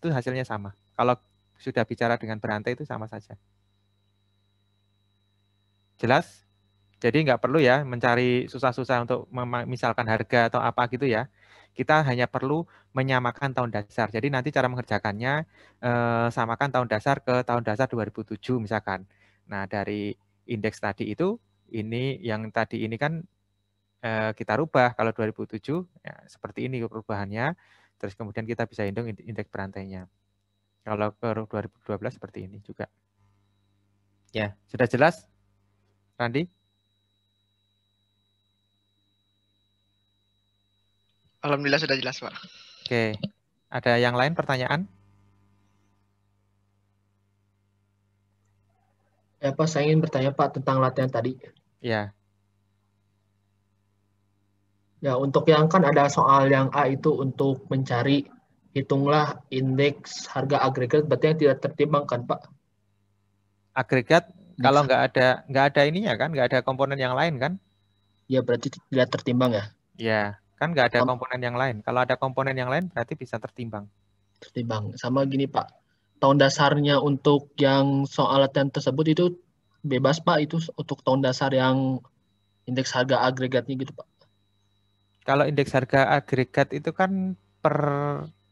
itu hasilnya sama. Kalau sudah bicara dengan berantai itu sama saja. Jelas? Jadi nggak perlu ya mencari susah-susah untuk misalkan harga atau apa gitu ya. Kita hanya perlu menyamakan tahun dasar. Jadi nanti cara mengerjakannya samakan tahun dasar ke tahun dasar 2007 misalkan. Nah dari indeks tadi itu, ini yang tadi ini kan kita rubah. Kalau 2007 ya, seperti ini perubahannya. Terus kemudian kita bisa hitung indeks berantainya. Kalau ke 2012 seperti ini juga. Ya, sudah jelas, Randi? Alhamdulillah sudah jelas, Pak. Oke, ada yang lain pertanyaan? Ya, Pak, saya ingin bertanya, Pak, tentang latihan tadi. Ya. Ya, untuk yang kan ada soal yang A itu untuk mencari, hitunglah indeks harga agregat, berarti yang tidak tertimbang kan, Pak? Agregat Indeks kalau nggak ada ininya kan, nggak ada komponen yang lain kan? ya, berarti tidak tertimbang ya? Ya, kan nggak ada komponen yang lain. Kalau ada komponen yang lain berarti bisa tertimbang. Tertimbang. Sama gini, Pak. Tahun dasarnya untuk yang soal latihan tersebut itu bebas, Pak, itu untuk tahun dasar yang indeks harga agregatnya gitu, Pak. Kalau indeks harga agregat itu kan per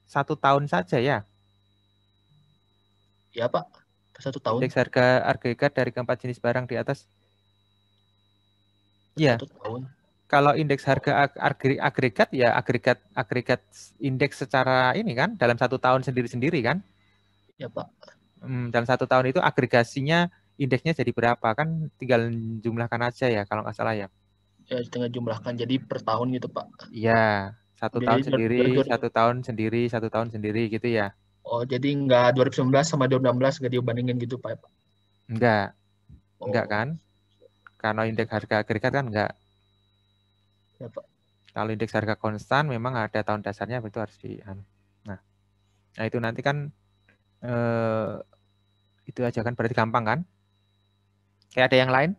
1 tahun saja ya. Ya, Pak. Per 1 tahun. Indeks harga agregat dari keempat jenis barang di atas. Iya. 1 tahun. Kalau indeks harga agregat ya agregat indeks secara ini kan dalam 1 tahun sendiri-sendiri kan. Ya, Pak. Dalam 1 tahun itu agregasinya indeksnya jadi berapa kan tinggal jumlahkan aja ya kalau nggak salah ya. Ya, setengah jumlahkan jadi per tahun gitu, Pak. Iya, 1 tahun Jadi sendiri, 1 tahun sendiri, 1 tahun sendiri gitu ya. Oh, jadi nggak 2019 sama 2016 nggak dibandingin gitu, Pak? Enggak Oh, kan? Karena indeks harga agregat kan enggak. ya, Pak. Kalau indeks harga konstan memang ada tahun dasarnya itu harus di. Nah itu nanti kan itu aja kan berarti gampang kan? Kayak ada yang lain?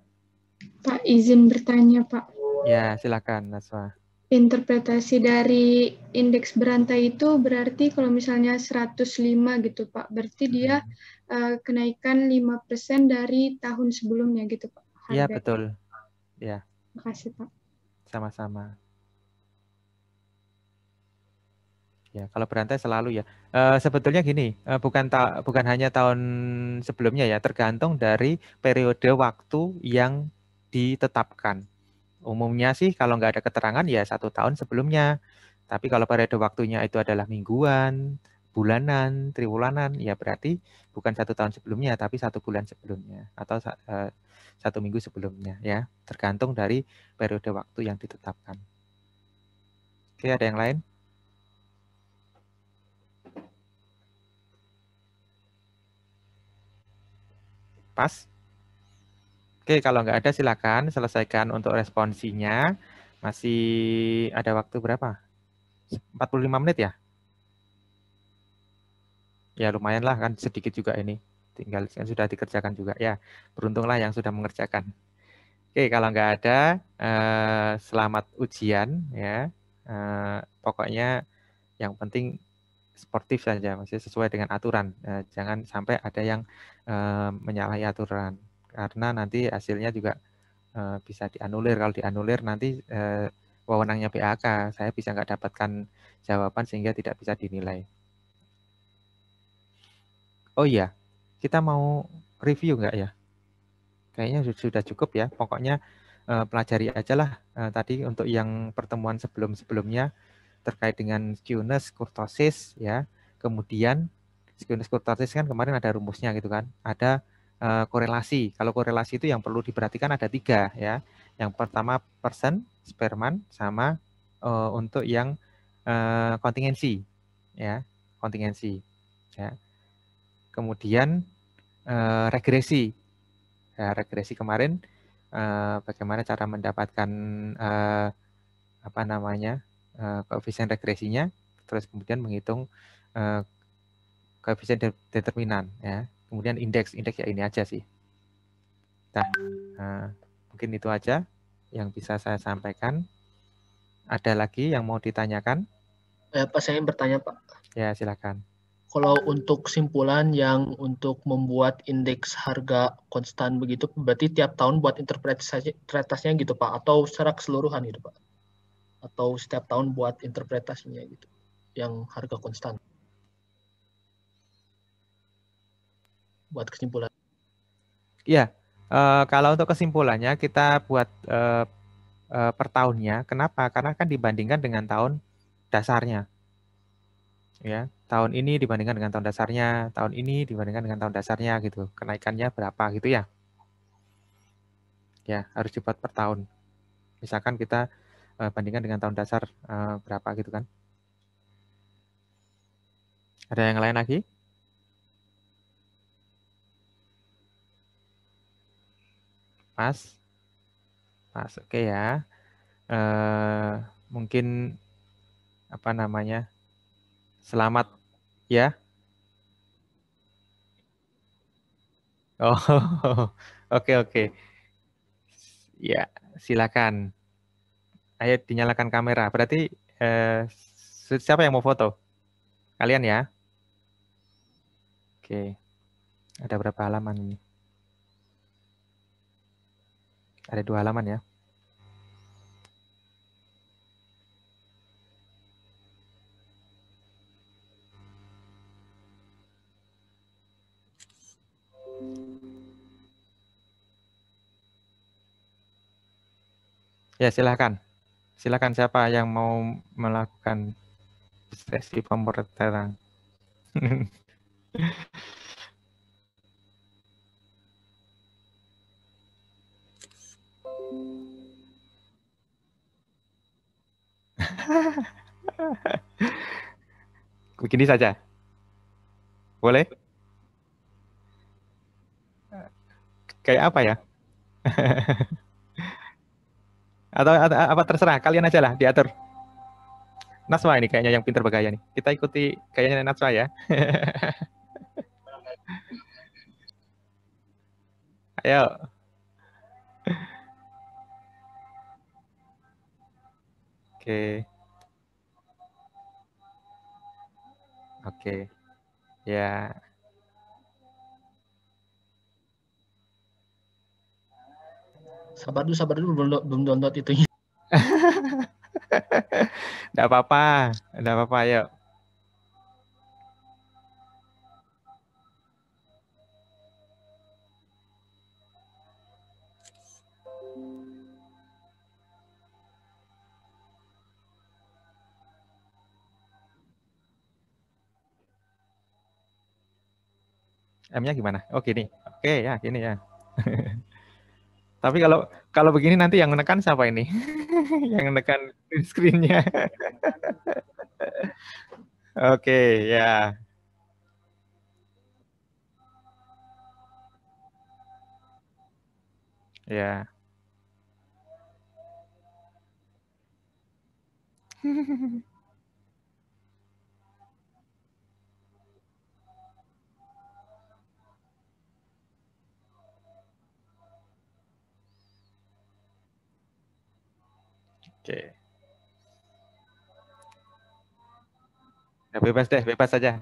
Pak, izin bertanya, Pak. Ya, silakan, Naswa. Interpretasi dari indeks berantai itu berarti kalau misalnya 105 gitu, Pak. Berarti dia kenaikan 5% dari tahun sebelumnya gitu, Pak. Iya, betul. Ya. Terima kasih, Pak. Sama-sama. Ya, kalau berantai selalu ya. Sebetulnya gini, bukan hanya tahun sebelumnya ya, tergantung dari periode waktu yang ditetapkan. Umumnya sih kalau nggak ada keterangan ya 1 tahun sebelumnya. Tapi kalau periode waktunya itu adalah mingguan, bulanan, triwulanan, ya berarti bukan 1 tahun sebelumnya, tapi 1 bulan sebelumnya atau 1 minggu sebelumnya ya. Tergantung dari periode waktu yang ditetapkan. Oke, ada yang lain? Pas? Oke, kalau nggak ada silakan selesaikan untuk responsinya. Masih ada waktu berapa? 45 menit ya? Ya lumayan lah kan sedikit juga ini. Tinggal sudah dikerjakan juga ya. Beruntunglah yang sudah mengerjakan. Oke, kalau nggak ada, selamat ujian ya. Pokoknya yang penting sportif saja, masih sesuai dengan aturan. Jangan sampai ada yang menyalahi aturan. Karena nanti hasilnya juga bisa dianulir. Kalau dianulir nanti wewenangnya BAK, saya bisa nggak dapatkan jawaban sehingga tidak bisa dinilai. Oh iya, kita mau review nggak ya? Kayaknya sudah cukup ya. Pokoknya pelajari aja lah tadi untuk yang pertemuan sebelum-sebelumnya terkait dengan skewness, kurtosis ya. Kemudian skewness kurtosis kan kemarin ada rumusnya gitu kan. Ada korelasi. Kalau korelasi itu yang perlu diperhatikan ada 3 ya. Yang pertama persen, Spearman, sama untuk yang kontingensi ya, kontingensi ya. Kemudian regresi. Ya, regresi kemarin bagaimana cara mendapatkan apa namanya koefisien regresinya, terus kemudian menghitung koefisien determinan ya. Kemudian indeks ya ini aja sih. Nah, mungkin itu aja yang bisa saya sampaikan. Ada lagi yang mau ditanyakan? Pak, saya ingin bertanya, Pak. Ya, silakan. Kalau untuk kesimpulan yang untuk membuat indeks harga konstan begitu, berarti tiap tahun buat interpretasinya gitu, Pak? Atau secara keseluruhan gitu, Pak? Atau setiap tahun buat interpretasinya gitu, yang harga konstan? Buat kesimpulan. Iya, kalau untuk kesimpulannya kita buat per tahunnya. Kenapa? Karena kan dibandingkan dengan tahun dasarnya. Ya, tahun ini dibandingkan dengan tahun dasarnya, tahun ini dibandingkan dengan tahun dasarnya gitu. Kenaikannya berapa gitu ya. Ya, harus dibuat per tahun. Misalkan kita bandingkan dengan tahun dasar berapa gitu kan. Ada yang lain lagi? Mas? Mas, oke ya. Mungkin apa namanya? Selamat ya. Oh, oke. Ya, silakan. Ayo dinyalakan kamera. Berarti siapa yang mau foto? Kalian ya? Oke. Ada berapa halaman ini? Ada 2 halaman ya. Ya, silakan. Silakan siapa yang mau melakukan sesi pemotretan. Begini saja. Boleh? Kayak apa ya? Atau apa terserah, kalian aja lah diatur. Naswa ini kayaknya yang pinter bergaya nih. Kita ikuti kayaknya Naswa ya. Ayo. Oke. Oke. Ya. Sabar dulu, belum download itunya. Enggak apa-apa. Ayo. M-nya gimana? Oh gini. Oke ya, gini ya. Tapi kalau begini nanti yang menekan siapa ini? Yang menekan screen-nya. Oke, ya. Ya. Oke. Ya, bebas deh, bebas saja.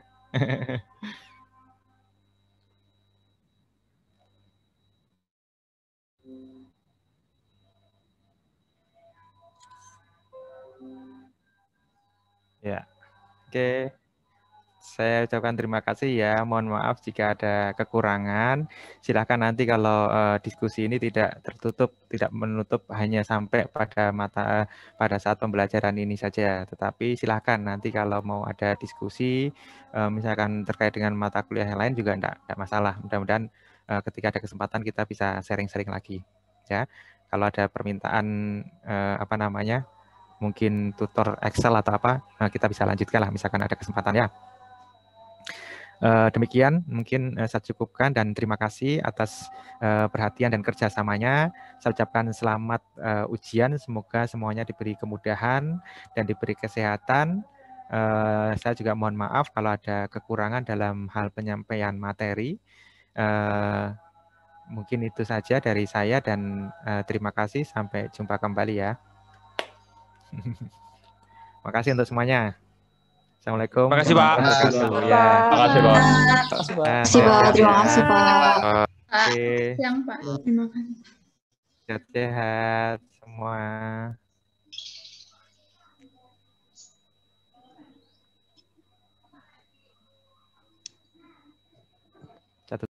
Ya. Oke. Saya ucapkan terima kasih ya. Mohon maaf jika ada kekurangan. Silakan nanti kalau diskusi ini tidak tertutup, tidak menutup hanya sampai pada saat pembelajaran ini saja. Tetapi silakan nanti kalau mau ada diskusi, misalkan terkait dengan mata kuliah yang lain juga enggak masalah. Mudah-mudahan ketika ada kesempatan kita bisa sharing-sharing lagi. Ya, kalau ada permintaan apa namanya, mungkin tutor Excel atau apa, kita bisa lanjutkan lah, misalkan ada kesempatan ya. Demikian mungkin saya cukupkan dan terima kasih atas perhatian dan kerjasamanya. Saya ucapkan selamat ujian, semoga semuanya diberi kemudahan dan diberi kesehatan. Saya juga mohon maaf kalau ada kekurangan dalam hal penyampaian materi. Mungkin itu saja dari saya dan terima kasih, sampai jumpa kembali ya. Terima kasih untuk semuanya. Assalamualaikum Terima kasih, Pak. warahmatullahi wabarakatuh. Ya. Terima kasih, Pak. Makasih, Pak. Terima kasih, Pak. Oke. Siang, Pak. Terima kasih. Sehat-sehat semua.